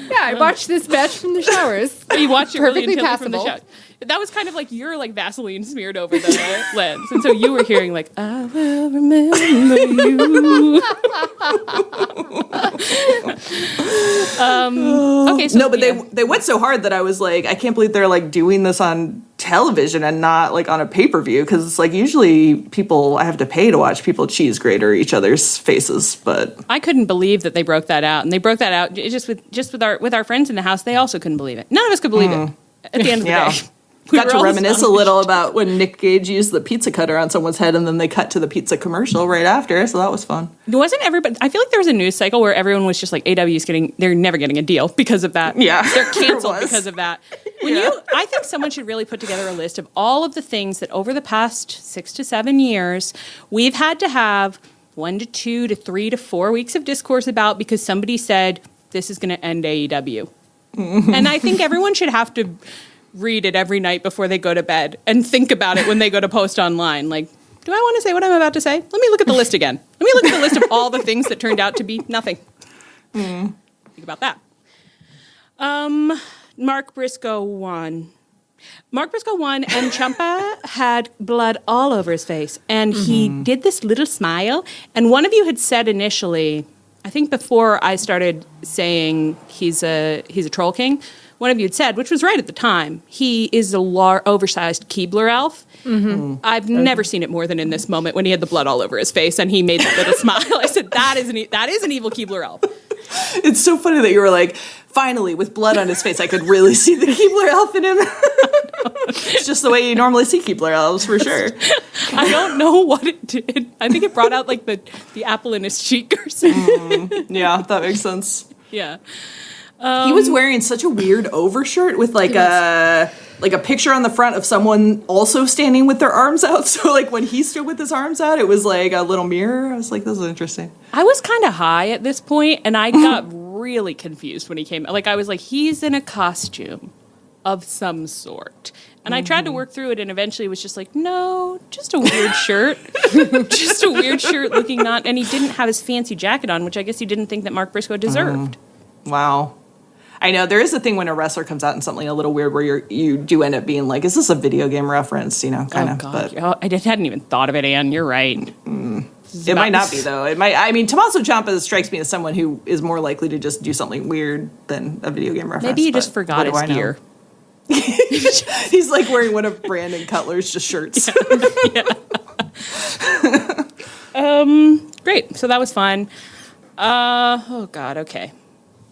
Yeah, I watched this match from the showers. You watched it really Perfectly intently from the shower. That was kind of like your like Vaseline smeared over the lens, and so you were hearing like, "I will remember you." Okay, so no, but they went so hard that I was like, I can't believe they're like doing this on television and not like on a pay-per-view, because it's like usually I have to pay to watch people cheese grater each other's faces, but I couldn't believe that they broke that out, and they broke that out just with our friends in the house. They also couldn't believe it. None of us could believe it at the end of the day. We got to reminisce a little about when Nick Gage used the pizza cutter on someone's head, and then they cut to the pizza commercial right after, so that was fun. Wasn't everybody? I feel like there was a news cycle where everyone was just like, AW's they're never getting a deal because of that. Yeah, they're canceled because of that. I think someone should really put together a list of all of the things that over the past 6 to 7 years we've had to have 1 to 2 to 3 to 4 weeks of discourse about because somebody said this is going to end AEW, and I think everyone should have to read it every night before they go to bed and think about it when they go to post online. Like, do I want to say what I'm about to say? Let me look at the list again. Let me look at the list of all the things that turned out to be nothing. Think about that. Mark Briscoe won. And Ciampa had blood all over his face. And he did this little smile. And one of you had said initially, I think before I started saying he's a troll king, one of you had said, which was right at the time, he is a oversized Keebler elf. I've never seen it more than in this moment when he had the blood all over his face and he made that little smile. I said, that is an evil Keebler elf. It's so funny that you were like, finally, with blood on his face, I could really see the Keebler elf in him. It's just the way you normally see Keebler elves, for sure. I don't know what it did. I think it brought out like the apple in his cheek or something. Yeah, that makes sense. Yeah. He was wearing such a weird overshirt with like a picture on the front of someone also standing with their arms out. So like when he stood with his arms out, it was like a little mirror. I was like, this is interesting. I was kind of high at this point, and I got really confused when he came. Like I was like, he's in a costume. of some sort. And I tried to work through it, and eventually was just like, no, just a weird shirt. Just a weird shirt looking not... And he didn't have his fancy jacket on, which I guess he didn't think that Mark Briscoe deserved. Wow. I know, there is a thing when a wrestler comes out in something a little weird where you do end up being like, is this a video game reference? You know, kind of. God. But I hadn't even thought of it, Anne. You're right. It might not be, though. It might. I mean, Tommaso Ciampa strikes me as someone who is more likely to just do something weird than a video game reference. Maybe he just forgot his gear. He's like wearing one of Brandon Cutler's just shirts. Yeah. Great. So that was fun. Oh God. Okay.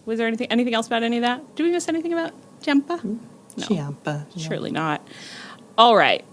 Was there anything else about any of that? Did we miss anything about Ciampa? No. Ciampa. Surely not. All right.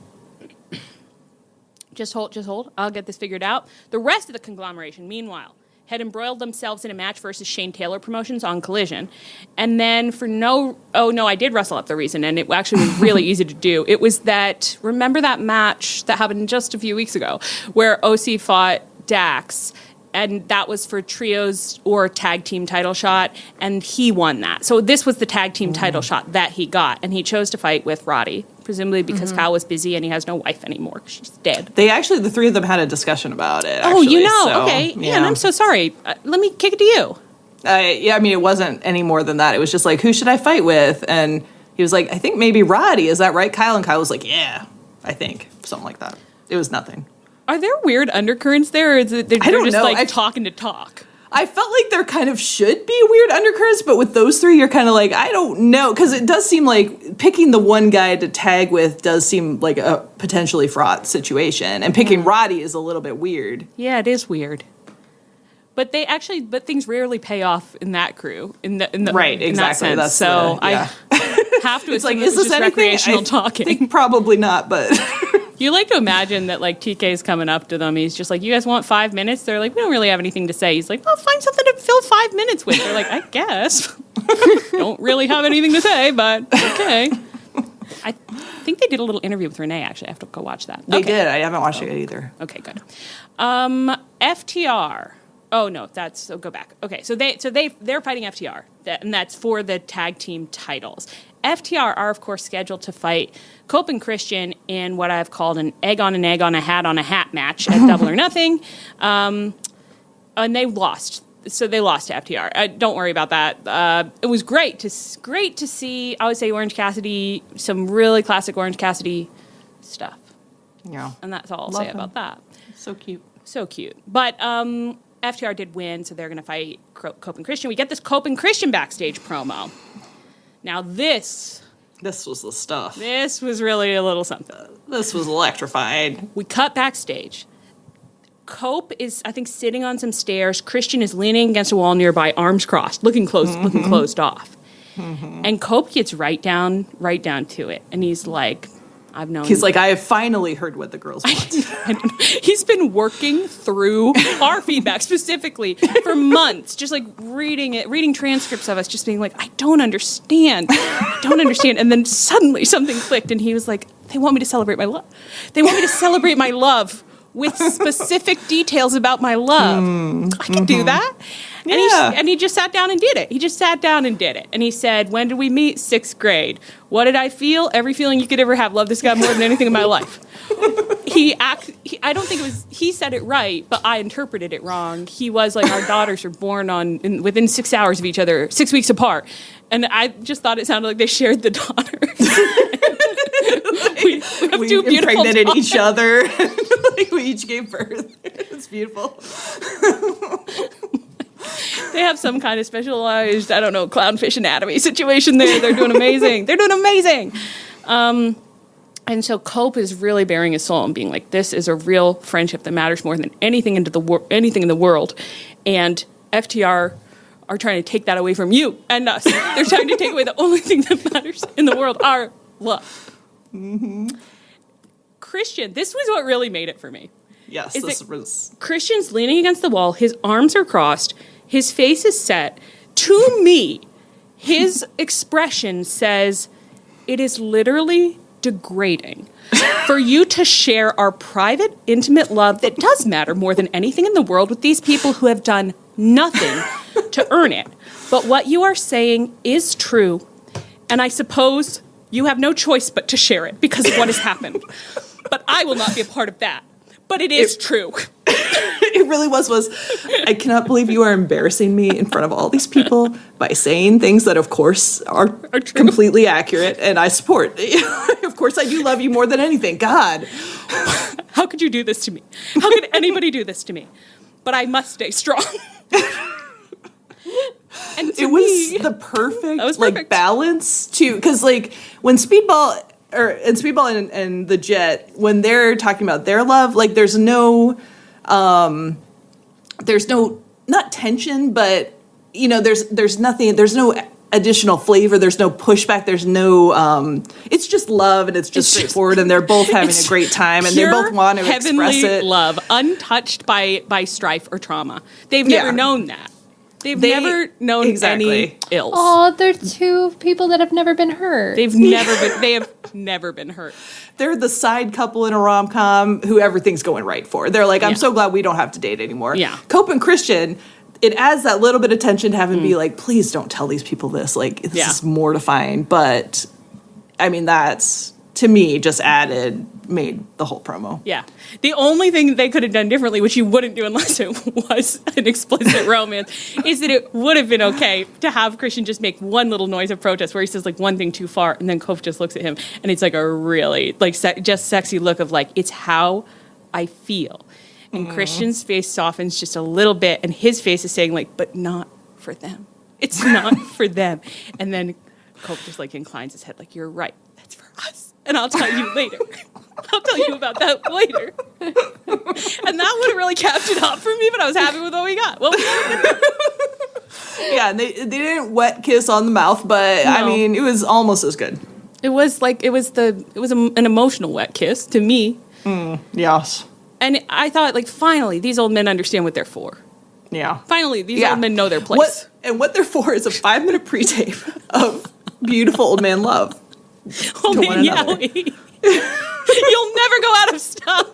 Just hold. I'll get this figured out. The rest of the conglomeration, meanwhile, had embroiled themselves in a match versus Shane Taylor Promotions on Collision. And then I did rustle up the reason, and it actually was really easy to do. It was that, remember that match that happened just a few weeks ago where OC fought Dax, and that was for trios or tag team title shot, and he won that. So this was the tag team title shot that he got, and he chose to fight with Roddy, presumably because Kyle was busy and he has no wife anymore because she's dead. The three of them had a discussion about it, actually. Okay. Yeah, and I'm so sorry. Let me kick it to you. I mean, it wasn't any more than that. It was just like, who should I fight with? And he was like, I think maybe Roddy. Is that right, Kyle? And Kyle was like, yeah, I think. Something like that. It was nothing. Are there weird undercurrents there, or is it they're just know. Like talking to talk? I felt like there kind of should be weird undercurrents, but with those three, you're kind of like, I don't know. Because it does seem like picking the one guy to tag with does seem like a potentially fraught situation. And picking Roddy is a little bit weird. Yeah, it is weird. But things rarely pay off in that crew. Right, exactly. In that sense. I have to assume is this just recreational talking. I think probably not, but... You like to imagine that, like, TK's coming up to them. He's just like, you guys want 5 minutes? They're like, we don't really have anything to say. He's like, well, find something to fill 5 minutes with. They're like, I guess. Don't really have anything to say, but okay. I think they did a little interview with Renee, actually. I have to go watch that. They did. I haven't watched it either. Okay, good. FTR. Oh, no, go back. Okay, so they're fighting FTR, and that's for the tag team titles. FTR are, of course, scheduled to fight Cope and Christian in what I've called an egg on a hat match at Double or Nothing. And they lost. So they lost to FTR. Don't worry about that. It was great to see, I would say, Orange Cassidy, some really classic Orange Cassidy stuff. Yeah. And that's all I'll say about that. So cute. So cute. But FTR did win, so they're going to fight Cope and Christian. We get this Cope and Christian backstage promo. Now this was the stuff. This was really a little something. This was electrified. We cut backstage. Cope is, I think, sitting on some stairs. Christian is leaning against a wall nearby, arms crossed, looking closed off. And Cope gets right down to it, and he's like, He's like, I have finally heard what the girls want. He's been working through our feedback specifically for months, just like reading transcripts of us, just being like, I don't understand. And then suddenly something clicked, and he was like, they want me to celebrate my love. They want me to celebrate my love with specific details about my love. I can do that. And he just sat down and did it. And he said, when did we meet? 6th grade. What did I feel? Every feeling you could ever have. Love this guy more than anything in my life. I don't think he said it right, but I interpreted it wrong. He was like, our daughters are born within 6 hours of each other, 6 weeks apart. And I just thought it sounded like they shared the daughters. we have two beautiful impregnated daughters. each other. We each gave birth. It's beautiful. They have some kind of specialized, I don't know, clownfish anatomy situation there. They're doing amazing. And so Cope is really bearing his soul and being like, this is a real friendship that matters more than anything in the world. And FTR are trying to take that away from you and us. They're trying to take away the only thing that matters in the world, our love. Christian, this was what really made it for me. Yes, this was... Christian's leaning against the wall. His arms are crossed. His face is set. To me, his expression says, it is literally degrading for you to share our private, intimate love that does matter more than anything in the world with these people who have done nothing to earn it. But what you are saying is true, and I suppose You have no choice but to share it because of what has happened. But I will not be a part of that. But it is true. It really was, I cannot believe you are embarrassing me in front of all these people by saying things that, of course, are completely accurate, and I support. Of course, I do love you more than anything. God. How could you do this to me? How could anybody do this to me? But I must stay strong. And it was the perfect, like, balance, too. Because, like, when Speedball and the Jet, when they're talking about their love, like, there's no, not tension, but, you know, there's nothing, there's no additional flavor, there's no pushback, there's no, it's just love, and it's just straightforward, and they're both having a great time, and they both want to express it. Love, untouched by strife or trauma. They've never known that. They've never known any ills. Oh, they're two people that have never been hurt. They have never been hurt. They're the side couple in a rom-com who everything's going right for. They're like, I'm so glad we don't have to date anymore. Yeah. Cope and Christian, it adds that little bit of tension to have him be like, please don't tell these people this. Like, this is mortifying. But, I mean, that's, to me, just made the whole promo. Yeah. The only thing they could have done differently, which you wouldn't do unless it was an explicit romance, is that it would have been okay to have Christian just make one little noise of protest where he says, like, one thing too far, and then Kof just looks at him, and it's like a really, like, just sexy look of, like, it's how I feel. And Christian's face softens just a little bit, and his face is saying, like, but not for them. It's not for them. And then Kof just, like, inclines his head, like, you're right. That's for us. And I'll tell you later. I'll tell you about that later. And that would have really capped it up for me, but I was happy with what we got. Well, yeah, and they didn't wet kiss on the mouth, but I mean, it was almost as good. It was an emotional wet kiss to me. Yes. And I thought, like, finally, these old men understand what they're for. Yeah. Finally, these old men know their place. What they're for is a 5-minute pre-tape of beautiful old man love. Oh, man, you'll never go out of style.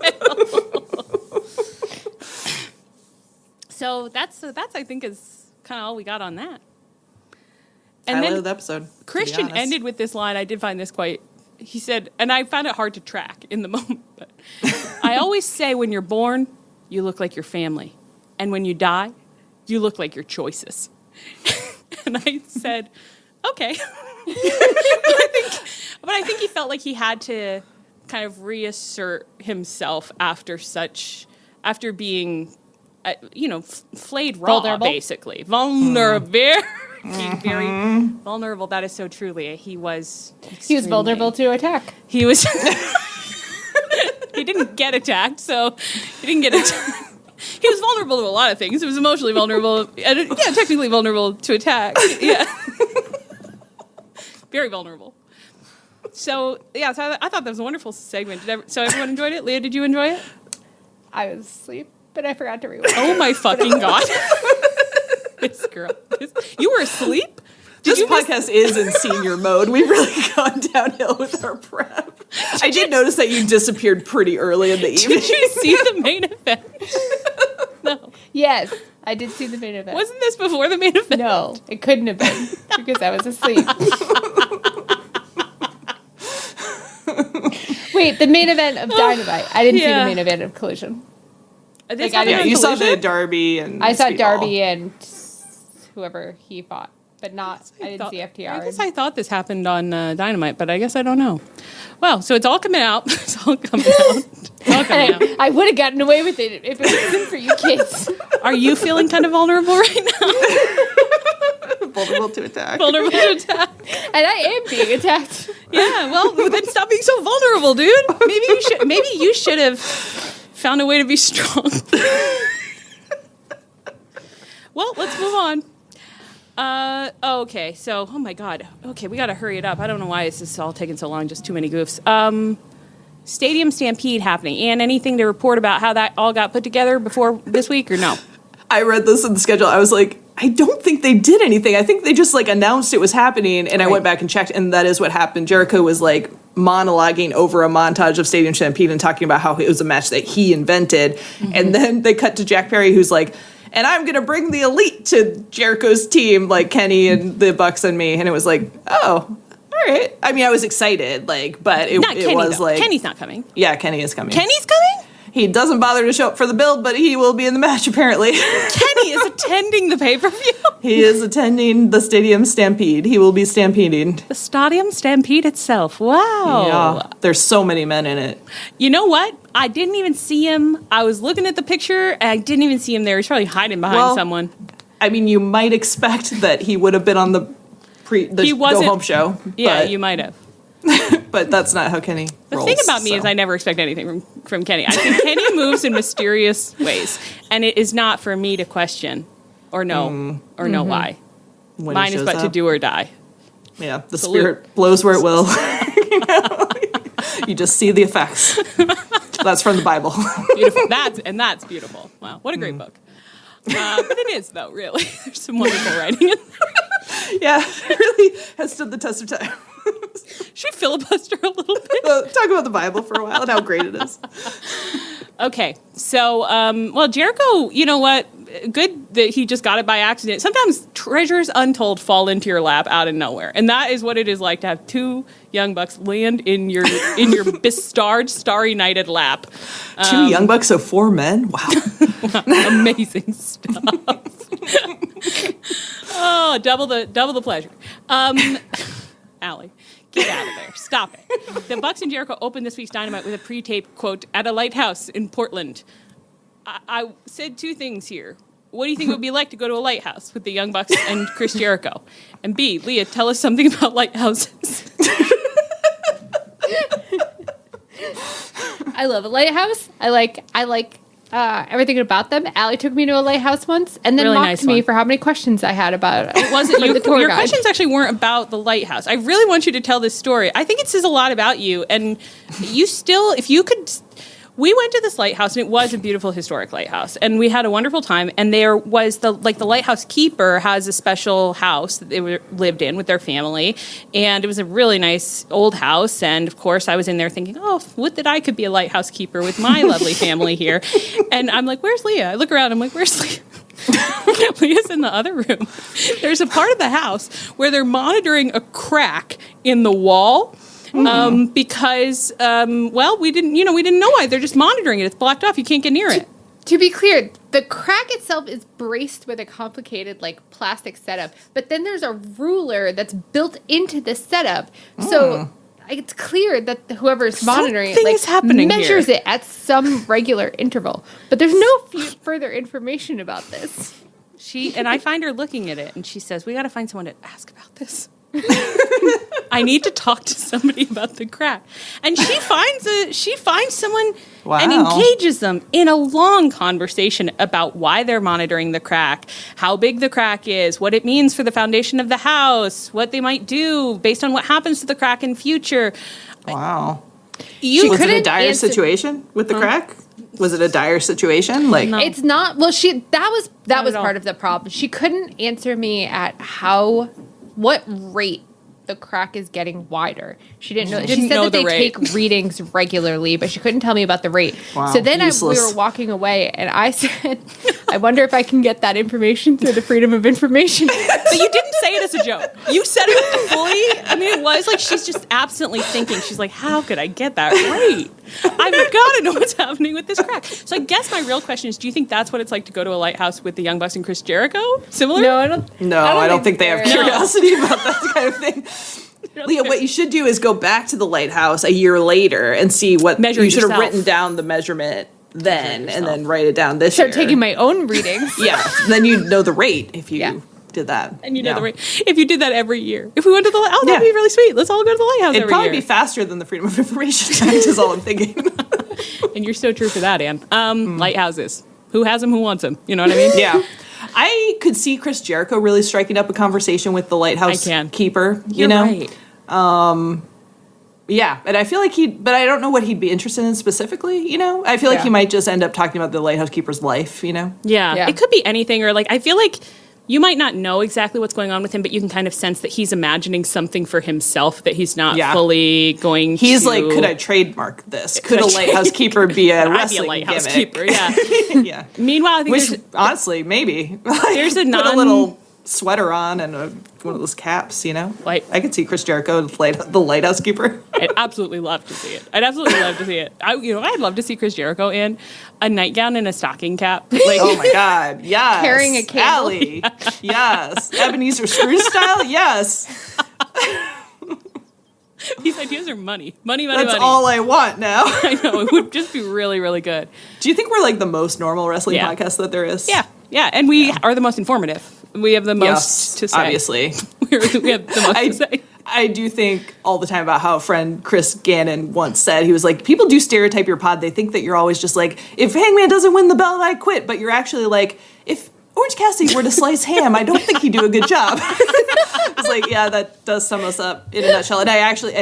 So that's I think is kind of all we got on that. And then the episode. Christian ended with this line. I did find this quite. He said, and I found it hard to track in the moment. But I always say, when you're born, you look like your family, and when you die, you look like your choices. And I said, okay. But I think he felt like he had to kind of reassert himself after being, flayed raw, vulnerable. Basically. Vulnerable. Very vulnerable. That is so truly. He was vulnerable to attack. He was. He didn't get attacked, so he didn't get attacked. He was vulnerable to a lot of things. He was emotionally vulnerable. Technically vulnerable to attack. Yeah. Very vulnerable. So I thought that was a wonderful segment. So everyone enjoyed it? Leah, did you enjoy it? I was asleep, but I forgot to rewind. Oh my fucking God. This girl. You were asleep? This podcast is in senior mode. We've really gone downhill with our prep. I did notice that you disappeared pretty early in the evening. Did you see the main event? No. Yes, I did see the main event. Wasn't this before the main event? No, it couldn't have been because I was asleep. Wait, the main event of Dynamite. I didn't see the main event of Collision. You saw the Darby and I saw Darby and whoever he fought, but not. I didn't see FTR. I guess I thought this happened on Dynamite, but I guess I don't know. Well, so it's all coming out. It's all coming out. I would have gotten away with it if it wasn't for you kids. Are you feeling kind of vulnerable right now? Vulnerable to attack. Vulnerable to attack. And I am being attacked. Yeah, well, then stop being so vulnerable, dude. Maybe you should have found a way to be strong. Well, let's move on. Okay, so, oh my God. Okay, we got to hurry it up. I don't know why this is all taking so long, just too many goofs. Stadium Stampede happening. Ann, anything to report about how that all got put together before this week or no? I read this in the schedule. I was like, I don't think they did anything. I think they just like announced it was happening, and I went back and checked, and that is what happened. Jericho was like monologuing over a montage of Stadium Stampede and talking about how it was a match that he invented, and then they cut to Jack Perry, who's like, and I'm going to bring the elite to Jericho's team, like Kenny and the Bucks and me, and it was like, oh, all right. I mean, I was excited, like, but it Kenny, was though. like Kenny's not coming. Yeah, Kenny is coming. Kenny's coming? He doesn't bother to show up for the build, but he will be in the match, apparently. Kenny is attending the pay-per-view. He is attending the Stadium Stampede. He will be stampeding. The Stadium Stampede itself. Wow. Yeah. There's so many men in it. You know what? I didn't even see him. I was looking at the picture, and I didn't even see him there. He's probably hiding behind someone. I mean, you might expect that he would have been on the Go Home show. Yeah, you might have. But that's not how Kenny rolls. The thing about me is I never expect anything from Kenny. I think Kenny moves in mysterious ways, and it is not for me to question or know why. When Mine is but to do or die. Yeah, the spirit blows where it will. You just see the effects. That's from the Bible. Beautiful. That's beautiful. Wow, what a great book. But it is, though, really. There's some wonderful writing in there. Yeah, it really has stood the test of time. Should we filibuster a little bit? Talk about the Bible for a while and how great it is. Okay, so, Jericho, you know what? Good that he just got it by accident. Sometimes treasures untold fall into your lap out of nowhere, and that is what it is like to have two young bucks land in your bestarred, starry-nighted lap. Two young bucks, so 4 men? Wow. Amazing stuff. Oh, double the pleasure. Allie, get out of there. Stop it. The Bucks and Jericho opened this week's Dynamite with a pre-tape quote at a lighthouse in Portland. I said 2 things here. What do you think it would be like to go to a lighthouse with the Young Bucks and Chris Jericho? And B, Leah, tell us something about lighthouses. I love a lighthouse. I like everything about them. Allie took me to a lighthouse once and then Really mocked nice me one. for how many questions I had about it. It wasn't From the tour your guide. questions actually weren't about the lighthouse. I really want you to tell this story. I think it says a lot about you, and you still, if you could. We went to this lighthouse, and it was a beautiful historic lighthouse, and we had a wonderful time. And there was the lighthouse keeper has a special house that they lived in with their family, and it was a really nice old house. And of course, I was in there thinking, oh, would that I could be a lighthouse keeper with my lovely family here. And I'm like, where's Leah? I look around, I'm like, where's Leah? Leah's in the other room. There's a part of the house where they're monitoring a crack in the wall. Because we didn't know why. They're just monitoring it. It's blocked off. You can't get near it. To be clear, the crack itself is braced with a complicated plastic setup, but then there's a ruler that's built into the setup. So it's clear that whoever is monitoring Something is happening measures here. it at some regular interval. But there's no further information about this. I find her looking at it, and she says, "We got to find someone to ask about this." I need to talk to somebody about the crack. And she finds someone and engages them in a long conversation about why they're monitoring the crack, how big the crack is, what it means for the foundation of the house, what they might do based on what happens to the crack in future. Wow. Was it a dire situation with the crack? Was it a dire situation? No. It's not. Well, that was part of the problem. She couldn't answer me at what rate the crack is getting wider. She didn't know. She said that they take readings regularly, but she couldn't tell me about the rate. Wow, so then we useless. were walking away, and I said, I wonder if I can get that information through the Freedom of Information. But you didn't say it as a joke. You said it fully. I mean, it was like she's just absently thinking. She's like, how could I get that right? I've got to know what's happening with this crack. So I guess my real question is, do you think that's what it's like to go to a lighthouse with the Young Bucks and Chris Jericho? Similar? No, I don't. No, I don't think they have curiosity about that kind of thing. Leah, what you should do is go back to the lighthouse a year later and see what Measure you should have yourself. written down the measurement then and then write it down this Start year. taking my own readings. Yeah, then you'd know the rate if you did that. And you know the rate. If you did that every year. If we went to the lighthouse, that'd be really sweet. Let's all go to the lighthouse It'd every probably year. be faster than the Freedom of Information Act is all I'm thinking. And you're so true for that, Anne. Lighthouses. Who has them, who wants them? You know what I mean? Yeah. I could see Chris Jericho really striking up a conversation with the lighthouse keeper, you know? Right. Yeah, and I feel like but I don't know what he'd be interested in specifically, you know? I feel like he might just end up talking about the lighthouse keeper's life, you know? Yeah. It could be anything, or I feel like you might not know exactly what's going on with him, but you can kind of sense that he's imagining something for himself that he's not fully going to. He's like, could I trademark this? Could a lighthouse keeper be a wrestling lighthouse gimmick? keeper, yeah. Yeah. Meanwhile, I think honestly, maybe. there's a put a little sweater on and one of those caps, you know? Like, I could see Chris Jericho, the lighthouse keeper. I'd absolutely love to see it. I'd love to see Chris Jericho in a nightgown and a stocking cap. Like, oh my God, yes. Carrying a candle. Allie, yes. Ebenezer Scrooge style, yes. These ideas are money. Money. That's all I want now. I know. It would just be really, really good. Do you think we're like the most normal wrestling podcast that there is? Yeah. And we are the most informative. We have the most to say. Obviously. we have the most to say. I do think all the time about how a friend Chris Gannon once said, he was like, people do stereotype your pod. They think that you're always just like, if Hangman doesn't win the belt, I quit. But you're actually like, if Orange Cassidy were to slice ham, I don't think he'd do a good job. It's like, yeah, that does sum us up in a nutshell. And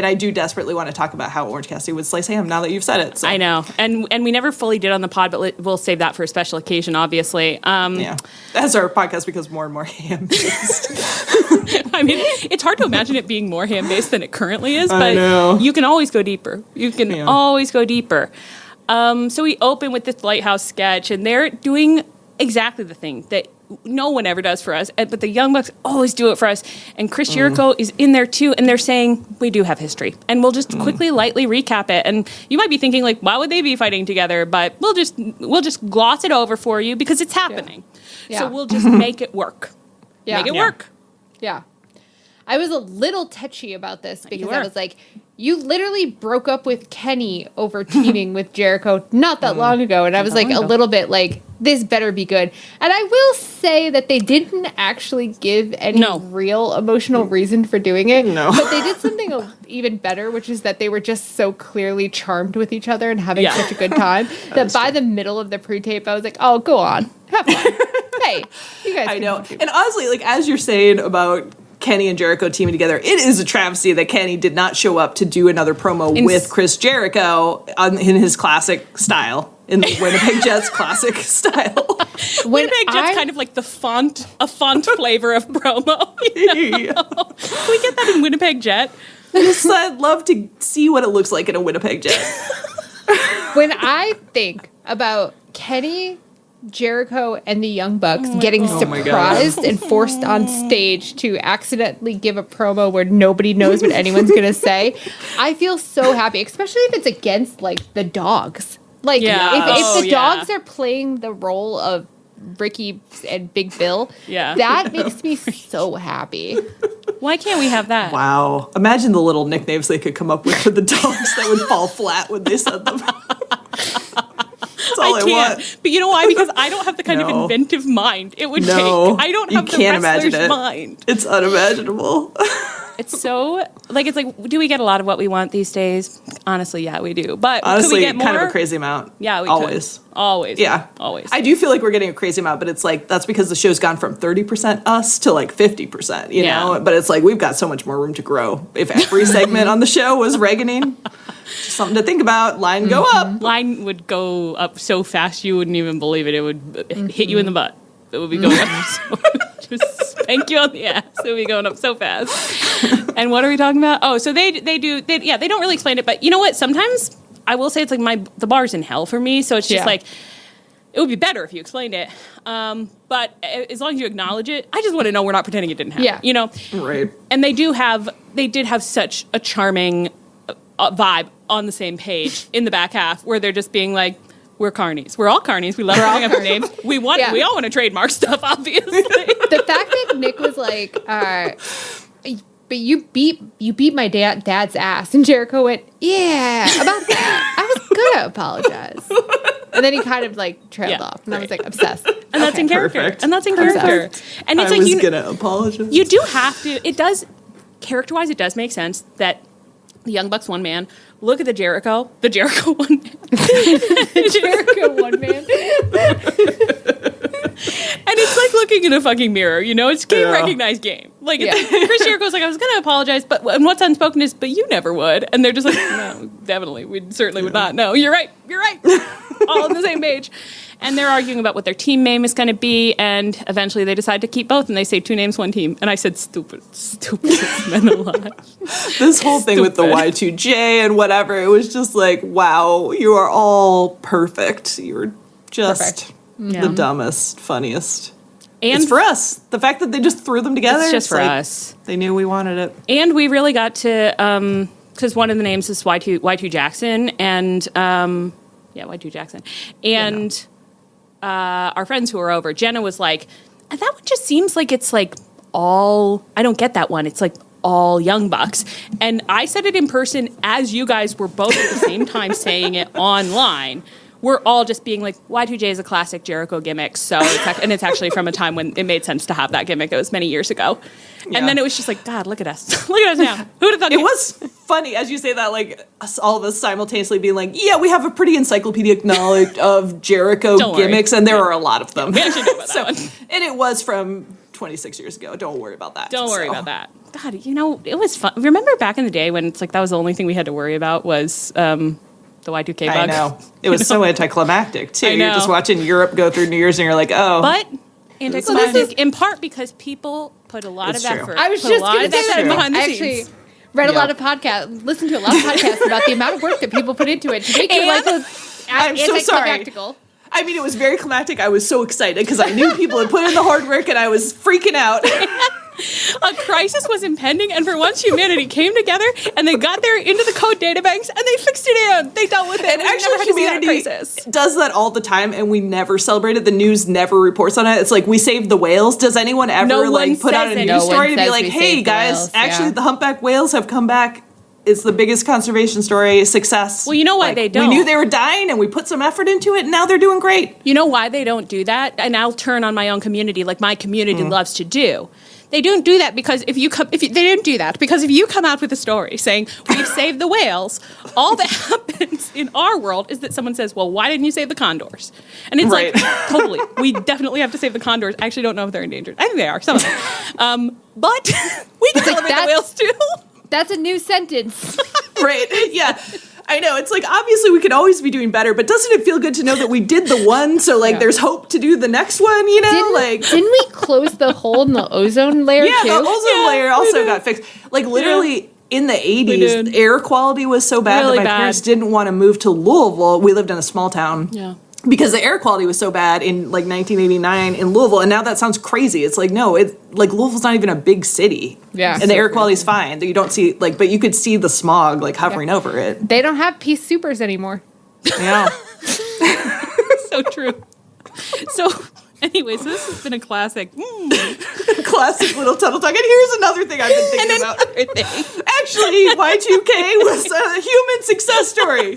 I do desperately want to talk about how Orange Cassidy would slice ham now that you've said it. So. I know. And we never fully did on the pod, but we'll save that for a special occasion, obviously. Yeah. As our podcast becomes more and more ham-based. I mean, it's hard to imagine it being more ham-based than it currently is, but you can always go deeper. You can always go deeper. So we open with this lighthouse sketch, and they're doing exactly the thing that no one ever does for us, but the Young Bucks always do it for us. And Chris Jericho is in there too, and they're saying, we do have history. And we'll just quickly, lightly recap it. And you might be thinking, like, why would they be fighting together? But we'll just gloss it over for you because it's happening. Yeah. So we'll just make it work. Yeah. Make it work. Yeah. I was a little touchy about this because I was like, you literally broke up with Kenny over teaming with Jericho not that long ago. And I was like a little bit like, this better be good. And I will say that they didn't actually give any real emotional reason for doing it. No. But they did something even better, which is that they were just so clearly charmed with each other and having such a good time that by the middle of the pre-tape, I was like, oh, go on. Have fun. Hey, you guys. I know. And honestly, like, as you're saying about Kenny and Jericho teaming together, it is a travesty that Kenny did not show up to do another promo with Chris Jericho in his classic style, in the Winnipeg Jets classic style. Winnipeg Jets kind of like a font flavor of promo. You know? Can we get that in Winnipeg Jet? I'd love to see what it looks like in a Winnipeg Jet. When I think about Kenny, Jericho, and the Young Bucks getting surprised and forced on stage to accidentally give a promo where nobody knows what anyone's going to say, I feel so happy, especially if it's against, like, the dogs. Like, if the dogs are playing the role of Ricky and Big Bill, that makes me so happy. Why can't we have that? Wow. Imagine the little nicknames they could come up with for the dogs that would fall flat when they said them. That's all I want. But you know why? Because I don't have the kind of inventive mind it would take. I don't have the wrestler's mind. It's unimaginable. It's so, like, it's like, do we get a lot of what we want these days? Honestly, yeah, we do. But honestly, could we get more? Kind of a crazy amount. Yeah, we always. Could. Always. Yeah. Always. I do feel like we're getting a crazy amount, but it's like, that's because the show's gone from 30% us to like 50%, you know? But it's like, we've got so much more room to grow. If every segment on the show was Reaganing, just something to think about. Line go up. Line would go up so fast you wouldn't even believe it. It would hit you in the butt. It would be going up so just spank you on the ass. It would be going up so fast. And what are we talking about? Oh, so they don't really explain it, but you know what? Sometimes I will say it's like the bar's in hell for me, so it's just like, it would be better if you explained it. But as long as you acknowledge it, I just want to know we're not pretending it didn't happen. Yeah. You know? Right. And they did have such a charming vibe on the same page in the back half where they're just being like, we're carnies. We're all carnies. We love bringing up our names. We all want to trademark stuff, obviously. The fact that Nick was like, but you beat my dad's ass, and Jericho went, yeah, about that. I was gonna apologize. And then he kind of like trailed off, and I was like, obsessed. And that's in character. Perfect. And that's in character. Perfect. And it's I like was gonna apologize. You do have to. It does, character-wise, it does make sense that the Young Bucks one man. Look at the Jericho one man. Jericho one man. And it's like looking in a fucking mirror, you know? It's game recognized game. Like, Chris Jericho's like, I was going to apologize, and what's unspoken is, but you never would. And they're just like, no, definitely. We certainly would not. No, you're right. All on the same page. And they're arguing about what their team name is going to be, and eventually they decide to keep both, and they say 2 names, 1 team. And I said, stupid men alive. This whole thing with the Y2J and whatever, it was just like, wow, you are all perfect. You're just the dumbest, funniest. it's for us. The fact that they just threw them together. It's just for us. They knew we wanted it. And we really got to, because one of the names is Y2 Jackson, and, Y2 Jackson. And our friends who were over, Jenna was like, that one just seems like it's like all, I don't get that one. It's like all young bucks. And I said it in person as you guys were both at the same time saying it online. We're all just being like, Y2J is a classic Jericho gimmick, so and it's actually from a time when it made sense to have that gimmick. It was many years ago. And then it was just like, God, look at us. Look at us now. Who'd have thought it was funny, as you say that, like, all of us simultaneously being like, yeah, we have a pretty encyclopedic knowledge of Jericho gimmicks, and there are a lot of them. We actually know about that one. And it was from 26 years ago. Don't worry about that. Don't worry about that. God, it was fun. Remember back in the day when it's like that was the only thing we had to worry about was the Y2K bug? I know. It was so anticlimactic, too. You're just watching Europe go through New Year's and you're like, oh. But anticlimactic in part because people put a lot of effort. I was just going to say that behind the actually scenes. Read a lot of podcasts, listened to a lot of podcasts about the amount of work that people put into it to make your life I'm so sorry. I mean, it was very climactic. I was so excited because I knew people had put in the hard work and I was freaking out. A crisis was impending, and for once humanity came together and they got there into the code databanks and they fixed it in. They dealt with it. And actually, humanity does that all the time, and we never celebrate it. The news never reports on it. It's like, we saved the whales. Does anyone ever put out a news story to be like, hey guys, actually the humpback whales have come back. It's the biggest conservation story success. Well, you know why they don't. We knew they were dying, and we put some effort into it, and now they're doing great. You know why they don't do that? And I'll turn on my own community, like my community loves to do. They don't do that because if you come out with a story saying we've saved the whales, all that happens in our world is that someone says, well, why didn't you save the condors? And it's like, totally, we definitely have to save the condors. I actually don't know if they're endangered. I think they are, some of them. But we can celebrate the whales too. That's a new sentence. Right, yeah. I know, it's like, obviously we could always be doing better, but doesn't it feel good to know that we did the one, so there's hope to do the next one, you know? Didn't we close the hole in the ozone layer too? Yeah, the ozone layer also got fixed. Like, literally, in the 80s, the air quality was so bad that my parents didn't want to move to Louisville. We lived in a small town. Yeah. Because the air quality was so bad in, like, 1989 in Louisville, and now that sounds crazy. It's like, no, Louisville's not even a big city. Yeah. And the air quality's fine. You don't see, but you could see the smog, hovering over it. They don't have Peace Supers anymore. Yeah. So true. So, anyways, this has been a classic. Classic little tunnel talk. And here's another thing I've been thinking about. Actually, Y2K was a human success story.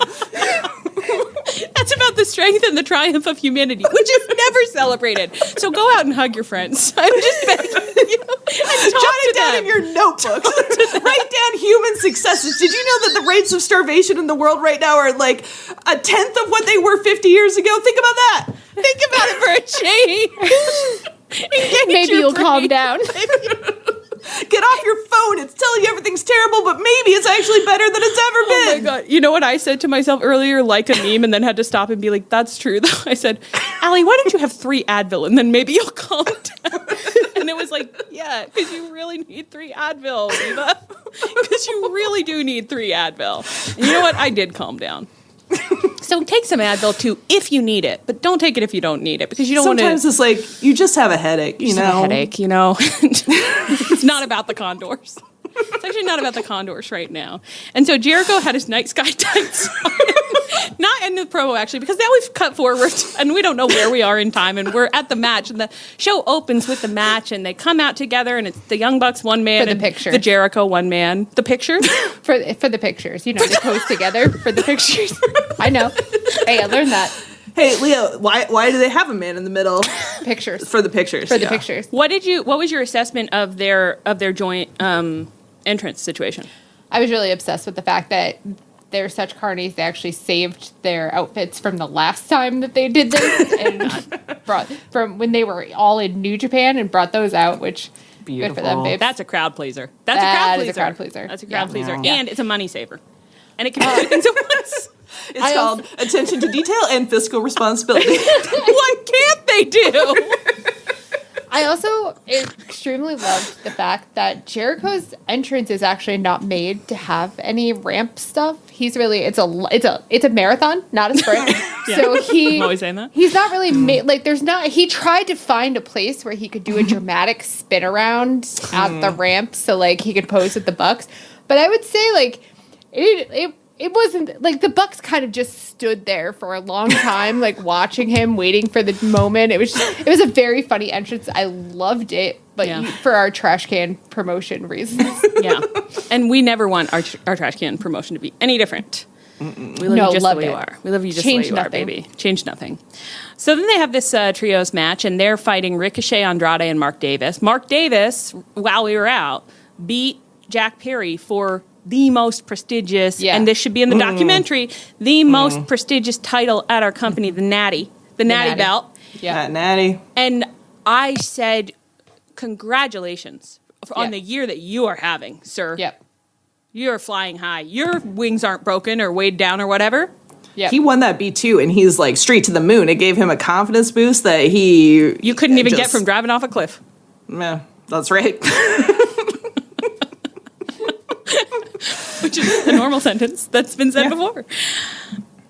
That's about the strength and the triumph of humanity, which is never celebrated. So go out and hug your friends. I'm just begging you. Jot it down in your notebook. Write down human successes. Did you know that the rates of starvation in the world right now are like 1/10 of what they were 50 years ago? Think about that. Think about it for a change. Maybe you'll calm down. Get off your phone. It's telling you everything's terrible, but maybe it's actually better than it's ever been. Oh my God. You know what I said to myself earlier, like a meme, and then had to stop and be like, that's true, though. I said, Allie, why don't you have 3 Advil, and then maybe you'll calm down. And it was like, yeah, because you really need 3 Advil, Eva. Because you really do need 3 Advil. And you know what? I did calm down. So take some Advil too if you need it, but don't take it if you don't need it because you don't want to. Sometimes it's like you just have a headache, you know. Have a headache, you know. It's not about the condors. It's actually not about the condors right now. And so Jericho had his night sky tights on. Not in the promo, actually, because now we've cut forward and we don't know where we are in time. And we're at the match, and the show opens with the match, and they come out together, and it's the Young Bucks one man, for the picture, the Jericho one man. The picture for the pictures, you know, they pose together for the pictures. I know. Hey, I learned that. Hey, Leo, why do they have a man in the middle? Pictures for the pictures. For the pictures. What was your assessment of their joint entrance situation? I was really obsessed with the fact that they're such carnies. They actually saved their outfits from the last time that they did this and brought from when they were all in New Japan and brought those out, which beautiful. Good for them, babes. That's a crowd pleaser. That's a crowd pleaser. That's a crowd pleaser. Yeah. And it's a money saver. And it can do 2 things at once. It's called attention to detail and fiscal responsibility. What can't they do? I also extremely loved the fact that Jericho's entrance is actually not made to have any ramp stuff. He's really it's a marathon, not a sprint. Yeah. So I'm always saying that. he's not really made like there's not. He tried to find a place where he could do a dramatic spin around at the ramp, so like he could pose with the Bucks. But I would say like it wasn't like the Bucks kind of just stood there for a long time, like watching him, waiting for the moment. It was a very funny entrance. I loved it, but for our trash can promotion reasons. Yeah. And we never want our trash can promotion to be any different. We love you just the way you are. We love you just the way you are, baby. Change nothing. So then they have this trios match, and they're fighting Ricochet, Andrade, and Mark Davis. Mark Davis, while we were out, beat Jack Perry for the most prestigious, and this should be in the documentary, the most prestigious title at our company, the Natty belt. Yeah, Natty. And I said, congratulations on the year that you are having, sir. Yep. You're flying high. Your wings aren't broken or weighed down or whatever. Yep. He won that B2 and he's like straight to the moon. It gave him a confidence boost that you couldn't even get from driving off a cliff. Yeah, that's right. Which is a normal sentence that's been said before.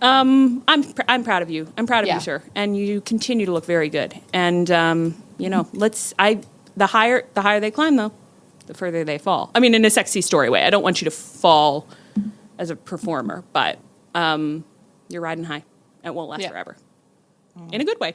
I'm proud of you. I'm proud of you, sir. And you continue to look very good. And the higher they climb, though, the further they fall. I mean, in a sexy story way. I don't want you to fall as a performer, but you're riding high. It won't last forever. In a good way.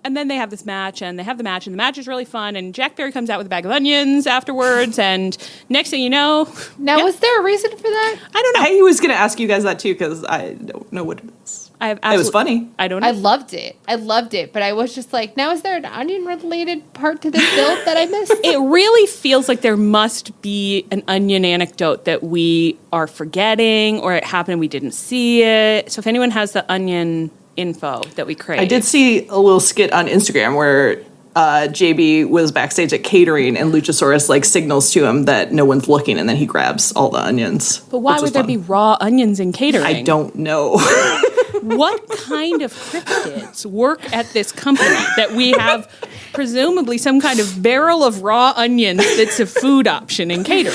And then they have this match, and the match is really fun, and Jack Perry comes out with a bag of onions afterwards, and next thing you know... Now, was there a reason for that? I don't know. I was going to ask you guys that, too, because I don't know what it is. It was funny. I don't know. I loved it, but I was just like, now is there an onion-related part to this build that I missed? It really feels like there must be an onion anecdote that we are forgetting, or it happened and we didn't see it. So if anyone has the onion info that we crave. I did see a little skit on Instagram where JB was backstage at catering and Luchasaurus like signals to him that no one's looking, and then he grabs all the onions. But why would there be raw onions in catering? I don't know. What kind of cryptids work at this company that we have presumably some kind of barrel of raw onions that's a food option in catering?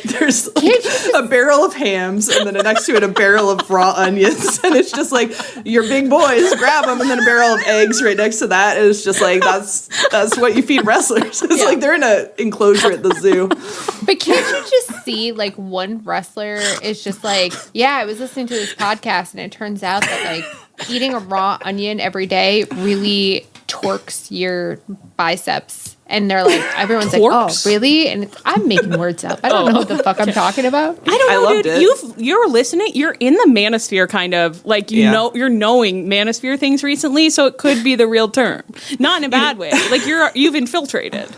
There's like a barrel of hams, and then next to it a barrel of raw onions, and it's just like your big boys grab them, and then a barrel of eggs right next to that. And it's just like that's what you feed wrestlers. It's like they're in an enclosure at the zoo. But can't you just see like one wrestler is just like, yeah, I was listening to this podcast, and it turns out that like eating a raw onion every day really torques your biceps. And they're like, everyone's like, oh, really? And I'm making words up. I don't know what the fuck I'm talking about. I don't know, dude. You're listening. You're in the manosphere kind of. Like, you're knowing manosphere things recently, so it could be the real term. Not in a bad way. Like, you've infiltrated.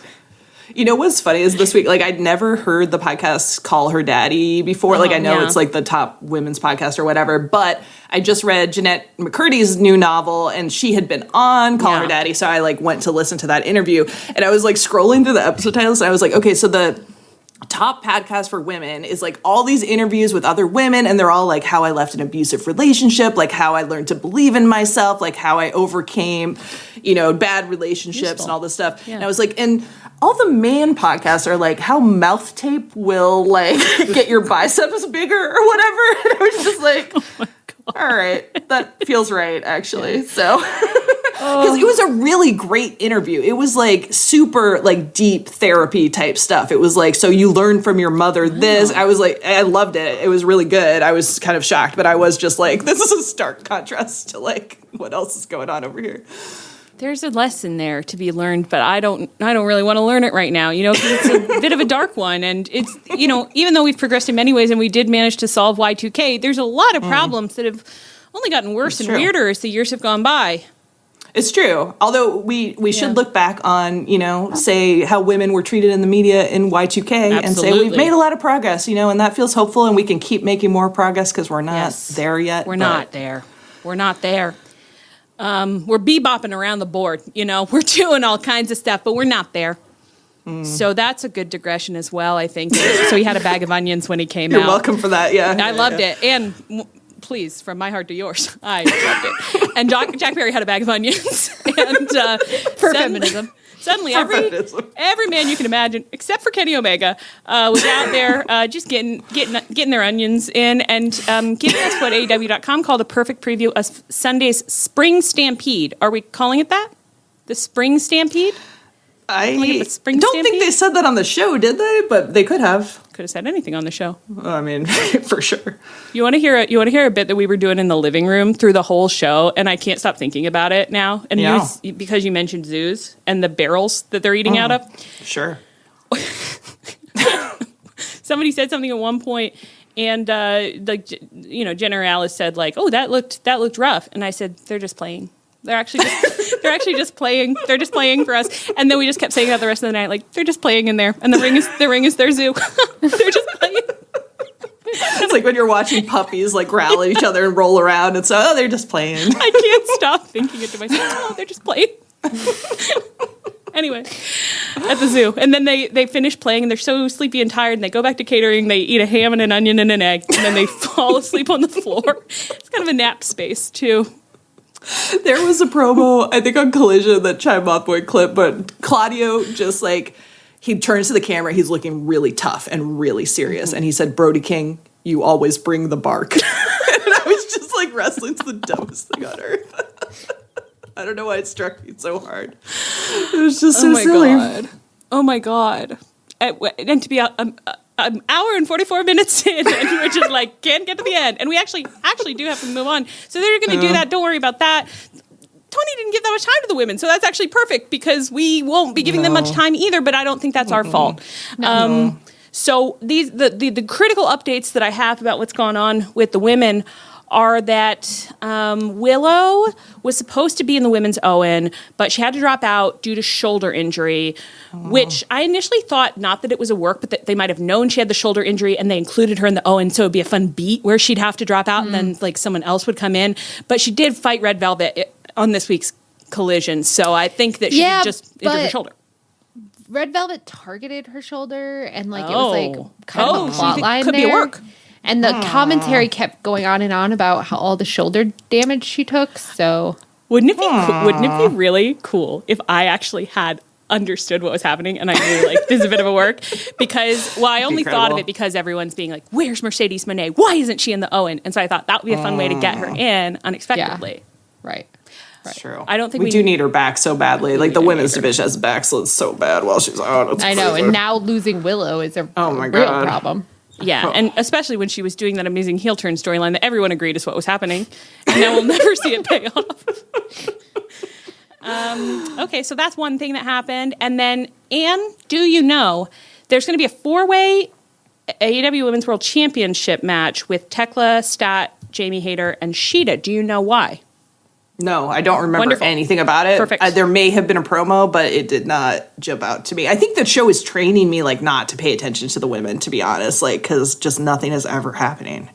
You know what's funny is this week, like, I'd never heard the podcast Call Her Daddy before. Like, I know it's like the top women's podcast or whatever, but I just read Jeanette McCurdy's new novel, and she had been on Call Her Daddy, so I, like, went to listen to that interview, and I was, like, scrolling through the episode titles, and I was like, okay, so the top podcast for women is, like, all these interviews with other women, and they're all, like, how I left an abusive relationship, like, how I learned to believe in myself, like, how I overcame, bad relationships and all this stuff. Yeah. And I was like, and all the man podcasts are like how mouth tape will like get your biceps bigger or whatever. And I was just like, all right, that feels right, actually. So, because it was a really great interview. It was like super like deep therapy type stuff. It was like, so you learn from your mother this. I was like, I loved it. It was really good. I was kind of shocked, but I was just like, this is a stark contrast to like what else is going on over here. There's a lesson there to be learned, but I don't really want to learn it right now, because it's a bit of a dark one. And it's, even though we've progressed in many ways and we did manage to solve Y2K, there's a lot of problems that have only gotten worse and weirder as the years have gone by. It's true. Although we should look back on, say how women were treated in the media in Y2K and say we've made a lot of progress, and that feels hopeful and we can keep making more progress because we're not there yet. We're not there. We're not there. We're bebopping around the board, we're doing all kinds of stuff, but we're not there. So that's a good digression as well, I think. So he had a bag of onions when he came out. You're welcome for that, yeah. I loved it. And please, from my heart to yours, I loved it. And Jack Perry had a bag of onions. And For feminism. Suddenly, every man you can imagine, except for Kenny Omega, was out there just getting their onions in and giving us what AEW.com called a perfect preview of Sunday's Spring Stampede. Are we calling it that? The Spring Stampede? I don't think they said that on the show, did they? But they could have. Could have said anything on the show. I mean, for sure. You want to hear a bit that we were doing in the living room through the whole show, and I can't stop thinking about it now. And because you mentioned zoos and the barrels that they're eating out of. Sure. Somebody said something at one point, and General Alice said like, "Oh, that looked rough," and I said, "They're just playing. They're actually just playing. They're just playing for us." And then we just kept saying that the rest of the night, like, they're just playing in there, and the ring is their zoo. They're just playing. It's like when you're watching puppies like growl at each other and roll around, and so they're just playing. I can't stop thinking it to myself. Oh, they're just playing. Anyway, at the zoo, and then they finish playing, and they're so sleepy and tired, and they go back to catering. They eat a ham and an onion and an egg, and then they fall asleep on the floor. It's kind of a nap space too. There was a promo, I think on Collision, that Chai Mothboy clip, but Claudio just like, he turns to the camera, he's looking really tough and really serious, and he said, "Brody King, you always bring the bark." And I was just like, wrestling's the dumbest thing on earth. I don't know why it struck me so hard. It was just so silly. God. Oh my God. And to be an hour and 44 minutes in, and we're just like, can't get to the end. And we actually do have to move on. So they're going to do that. Don't worry about that. Tony didn't give that much time to the women, so that's actually perfect because we won't be giving them much time either, but I don't think that's our fault. No. So the critical updates that I have about what's going on with the women are that Willow was supposed to be in the women's Owen, but she had to drop out due to shoulder injury, which I initially thought not that it was a work, but that they might have known she had the shoulder injury and they included her in the Owen, so it would be a fun beat where she'd have to drop out and then like someone else would come in. But she did fight Red Velvet on this week's Collision, so I think that she just injured her shoulder. Red Velvet targeted her shoulder, and like it was like kind of a so plot line could there. be a work. And the commentary kept going on and on about how all the shoulder damage she took. So wouldn't it be really cool if I actually had understood what was happening and I knew like this is a bit of a work? Because I only thought of it because everyone's being like, "Where's Mercedes Moné? Why isn't she in the Owen?" And so I thought that would be a fun way to get her in unexpectedly. Yeah. Right. That's true. I don't think we do need her back so badly. Like the women's division has backslid so bad while she's out. I know, and now losing Willow is a real problem. Yeah, and especially when she was doing that amazing heel turn storyline that everyone agreed is what was happening, and now we'll never see it pay off. Okay, so that's one thing that happened, and then Anne, do you know there's going to be a 4-way AEW Women's World Championship match with Tekla, Stat, Jamie Hayter, and Sheeta? Do you know why? No, I don't remember anything about it. Perfect. There may have been a promo, but it did not jump out to me. I think that show is training me like not to pay attention to the women, to be honest, like because just nothing is ever happening.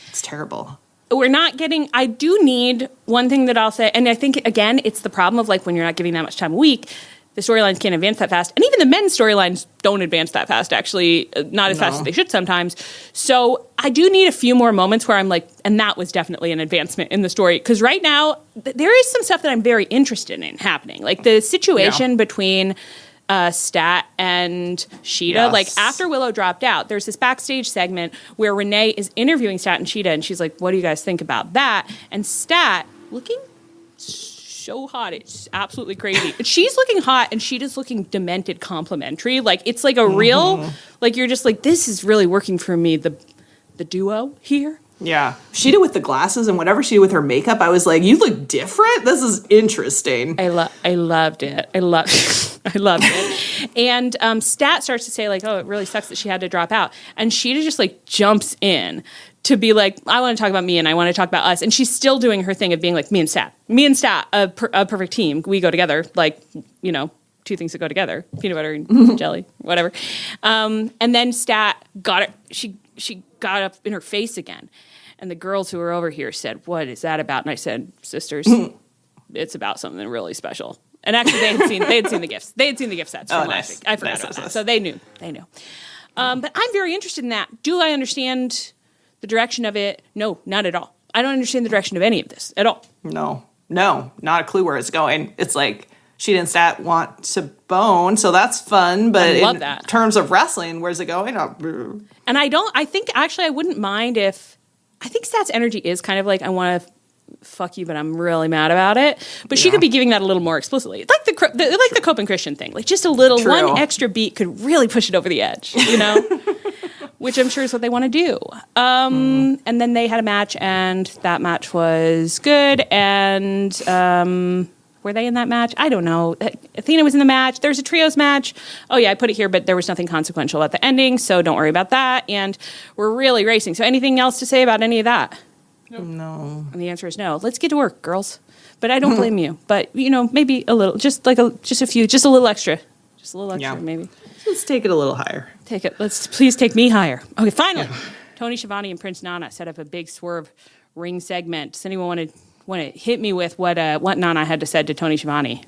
It's terrible. We're not getting. I do need one thing that I'll say, and I think again, it's the problem of like when you're not giving that much time a week. The storylines can't advance that fast. And even the men's storylines don't advance that fast, actually. Not as fast as they should sometimes. So I do need a few more moments where I'm like, and that was definitely an advancement in the story. Because right now, there is some stuff that I'm very interested in happening. Like the situation between Stat and Sheeta. Like after Willow dropped out, there's this backstage segment where Renee is interviewing Stat and Sheeta. And she's like, what do you guys think about that? And Stat, looking so hot, it's absolutely crazy. She's looking hot and she just looking demented complimentary. Like it's like a real, like you're just like, this is really working for me, the duo here. Yeah. She did with the glasses and whatever she did with her makeup, I was like, you look different? This is interesting. I loved it. I loved it. And Stat starts to say like, oh, it really sucks that she had to drop out. And Sheeta just like jumps in to be like, I want to talk about me and I want to talk about us. And she's still doing her thing of being like, me and Stat, a perfect team. We go together, like, you know, two things that go together, peanut butter and jelly, whatever. And then Stat got it. She got up in her face again. And the girls who were over here said, what is that about? And I said, sisters, it's about something really special. And actually they had seen the gifts. They had seen the gift sets from last week. I forgot about that. So they knew. But I'm very interested in that. Do I understand the direction of it? No, not at all. I don't understand the direction of any of this at all. No, no, not a clue where it's going. It's like she didn't want to bone, so that's fun. But in terms of wrestling, where's it going? And I think actually I wouldn't mind if, I think Stat's energy is kind of like, I want to fuck you, but I'm really mad about it. But she could be giving that a little more explicitly. Like the Cope and Christian thing. Like just a little, one extra beat could really push it over the edge, you know? Which I'm sure is what they want to do. And then they had a match, and that match was good. And were they in that match? I don't know. Athena was in the match. There's a trios match. Oh, yeah, I put it here, but there was nothing consequential at the ending, so don't worry about that. And we're really racing. So anything else to say about any of that? No. And the answer is no. Let's get to work, girls. But I don't blame you. But, you know, maybe a little, just a little extra. Just a little extra, maybe. Let's take it a little higher. Take it. Please take me higher. Okay, finally. Yeah. Tony Schiavone and Prince Nana set up a big Swerve ring segment. Does anyone want to hit me with what Nana had to say to Tony Schiavone?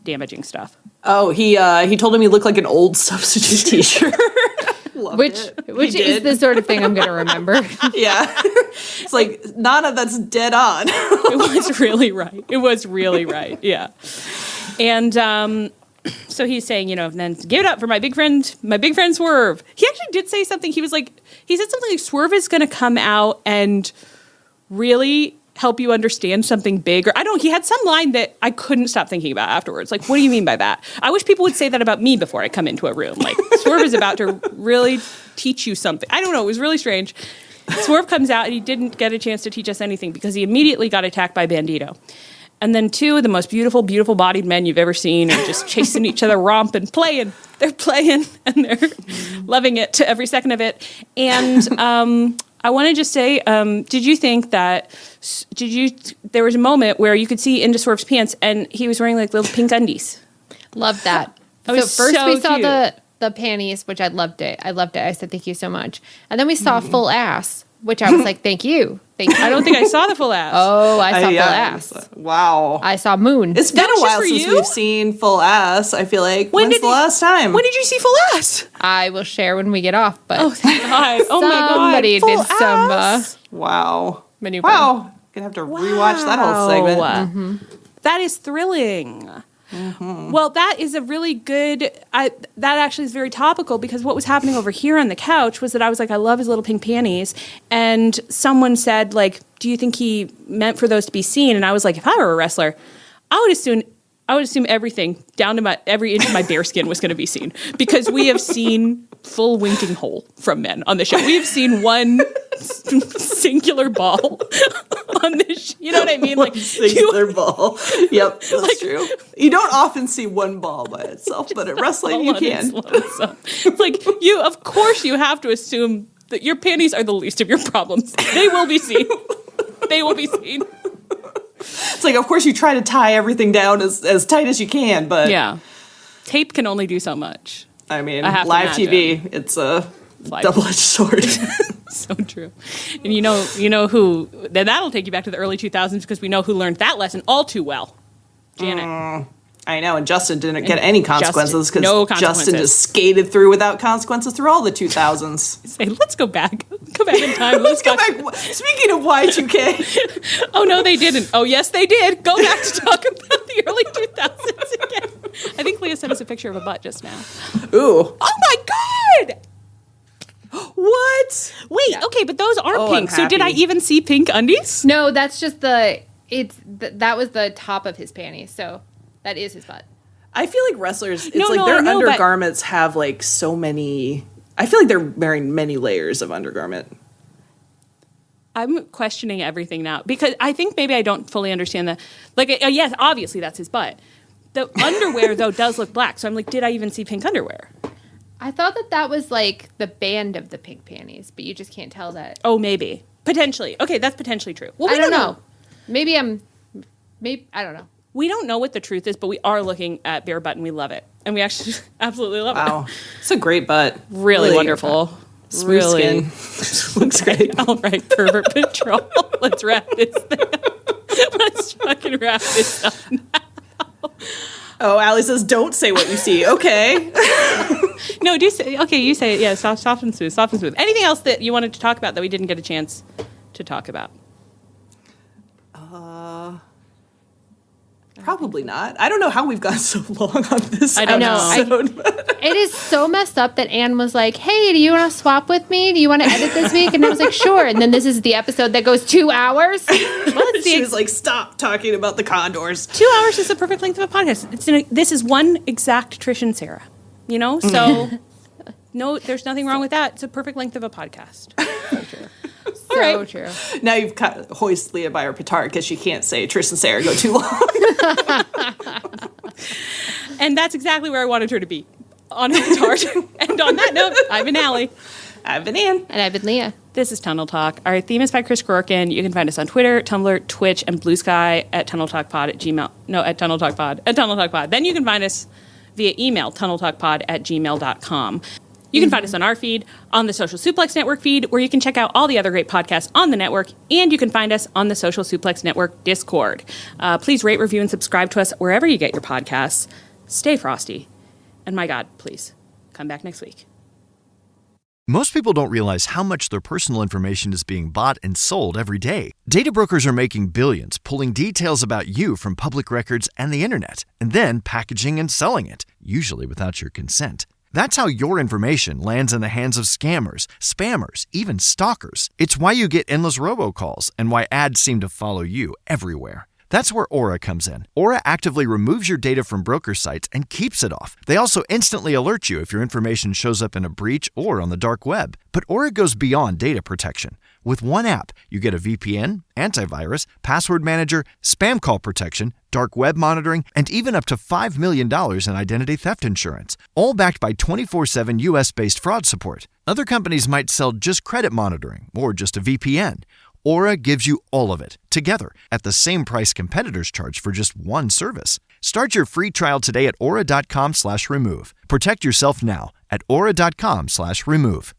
Damaging stuff. Oh, he told him he looked like an old Substitute t-shirt. Which is the sort of thing I'm going to remember. Yeah. It's like, Nana, that's dead on. It was really right. Yeah. And so he's saying, you know, then give it up for my big friend Swerve. He actually did say something. He said something like Swerve is going to come out and really help you understand something big. Or he had some line that I couldn't stop thinking about afterwards. Like, what do you mean by that? I wish people would say that about me before I come into a room. Like, Swerve is about to really teach you something. I don't know. It was really strange. Swerve comes out and he didn't get a chance to teach us anything because he immediately got attacked by Bandido. And then two of the most beautiful, beautiful bodied men you've ever seen are just chasing each other, romping, playing. They're playing and they're loving it to every second of it. And I want to just say, did you think that, there was a moment where you could see into Swerve's pants and he was wearing like little pink undies. Loved that. So first we saw the panties, which I loved it. I said, thank you so much. And then we saw full ass, which I was like, thank you. I don't think I saw the full ass. Oh, I saw full ass. Wow. I saw moon. It's been a while since we've seen full ass, I feel like. When's the last time? When did you see full ass? I will share when we get off, but oh, thank God. Oh, my God. Somebody did some wow. maneuver. Wow. Gonna have to rewatch that whole segment. Mm-hmm. That is thrilling. Mm-hmm. Well, that is a really good, that actually is very topical because what was happening over here on the couch was that I was like, I love his little pink panties. And someone said, like, do you think he meant for those to be seen? And I was like, if I were a wrestler, I would assume everything down to every inch of my bare skin was going to be seen because we have seen full winking hole from men on the show. We have seen one singular ball on this. You know what I mean? Like singular ball. Yep, that's true. You don't often see one ball by itself, but at wrestling you can. It's like of course you have to assume that your panties are the least of your problems. They will be seen. They will be seen. It's like, of course, you try to tie everything down as tight as you can, but yeah, tape can only do so much. I mean, live TV, it's a double-edged sword. So true. And you know who? Then that'll take you back to the early 2000s because we know who learned that lesson all too well. Janet. I know, and Justin didn't get any consequences because Justin just skated through without consequences through all the 2000s. Say, let's go back. Go back in time. Let's go back. Speaking of Y2K. Oh, no, they didn't. Oh, yes, they did. Go back to talk about the early 2000s again. I think Leah sent us a picture of a butt just now. Ooh. Oh, my God. What? Wait, yeah. Okay, but those aren't pink. So did I even see pink undies? No, that's just that was the top of his panties, so that is his butt. I feel like wrestlers, their undergarments have like so many, I feel like they're wearing many layers of undergarment. I'm questioning everything now because I think maybe I don't fully understand yes, obviously that's his butt. The underwear, though, does look black. So I'm like, did I even see pink underwear? I thought that was like the band of the pink panties, but you just can't tell that. Oh, maybe. Potentially. Okay, that's potentially true. Well, I don't know. Maybe I don't know. We don't know what the truth is, but we are looking at bare butt and we love it. And we actually absolutely love it. Wow. It's a great butt. Really wonderful. Smooth skin. Looks great. All right, Pervert Patrol. Let's wrap this thing up. Let's fucking wrap this up now. Oh, Allie says, don't say what you see. Okay. No, do say, okay, you say it. Yeah, soft and smooth, soft and smooth. Anything else that you wanted to talk about that we didn't get a chance to talk about? Probably not. I don't know how we've gone so long on this I don't episode. know. It is so messed up that Anne was like, hey, do you want to swap with me? Do you want to edit this week? And I was like, sure. And then this is the episode that goes 2 hours. She was like, stop talking about the condors. 2 hours is the perfect length of a podcast. This is one exact Trish and Sarah, you know? So, no, there's nothing wrong with that. It's a perfect length of a podcast. So true. So true. Now you've got hoist Leah by her petard because she can't say Trish and Sarah go too long. And that's exactly where I wanted her to be, on her petard. And on that note, I've been Allie. I've been Anne. And I've been Leah. This is Tunnel Talk. Our theme is by Chris Corkin. You can find us on Twitter, Tumblr, Twitch, and Blue Sky at TunnelTalkPod at Gmail. No, at TunnelTalkPod. At TunnelTalkPod. Then you can find us via email, TunnelTalkPod@gmail.com. You can find us on our feed, on the Social Suplex Network feed, where you can check out all the other great podcasts on the network, and you can find us on the Social Suplex Network Discord. Please rate, review, and subscribe to us wherever you get your podcasts. Stay frosty. And my God, please, come back next week. Most people don't realize how much their personal information is being bought and sold every day. Data brokers are making billions, pulling details about you from public records and the internet, and then packaging and selling it, usually without your consent. That's how your information lands in the hands of scammers, spammers, even stalkers. It's why you get endless robocalls and why ads seem to follow you everywhere. That's where Aura comes in. Aura actively removes your data from broker sites and keeps it off. They also instantly alert you if your information shows up in a breach or on the dark web. But Aura goes beyond data protection. With one app, you get a VPN, antivirus, password manager, spam call protection, dark web monitoring, and even up to $5 million in identity theft insurance, all backed by 24/7 US-based fraud support. Other companies might sell just credit monitoring or just a VPN. Aura gives you all of it, together, at the same price competitors charge for just one service. Start your free trial today at aura.com/remove. Protect yourself now at aura.com/remove.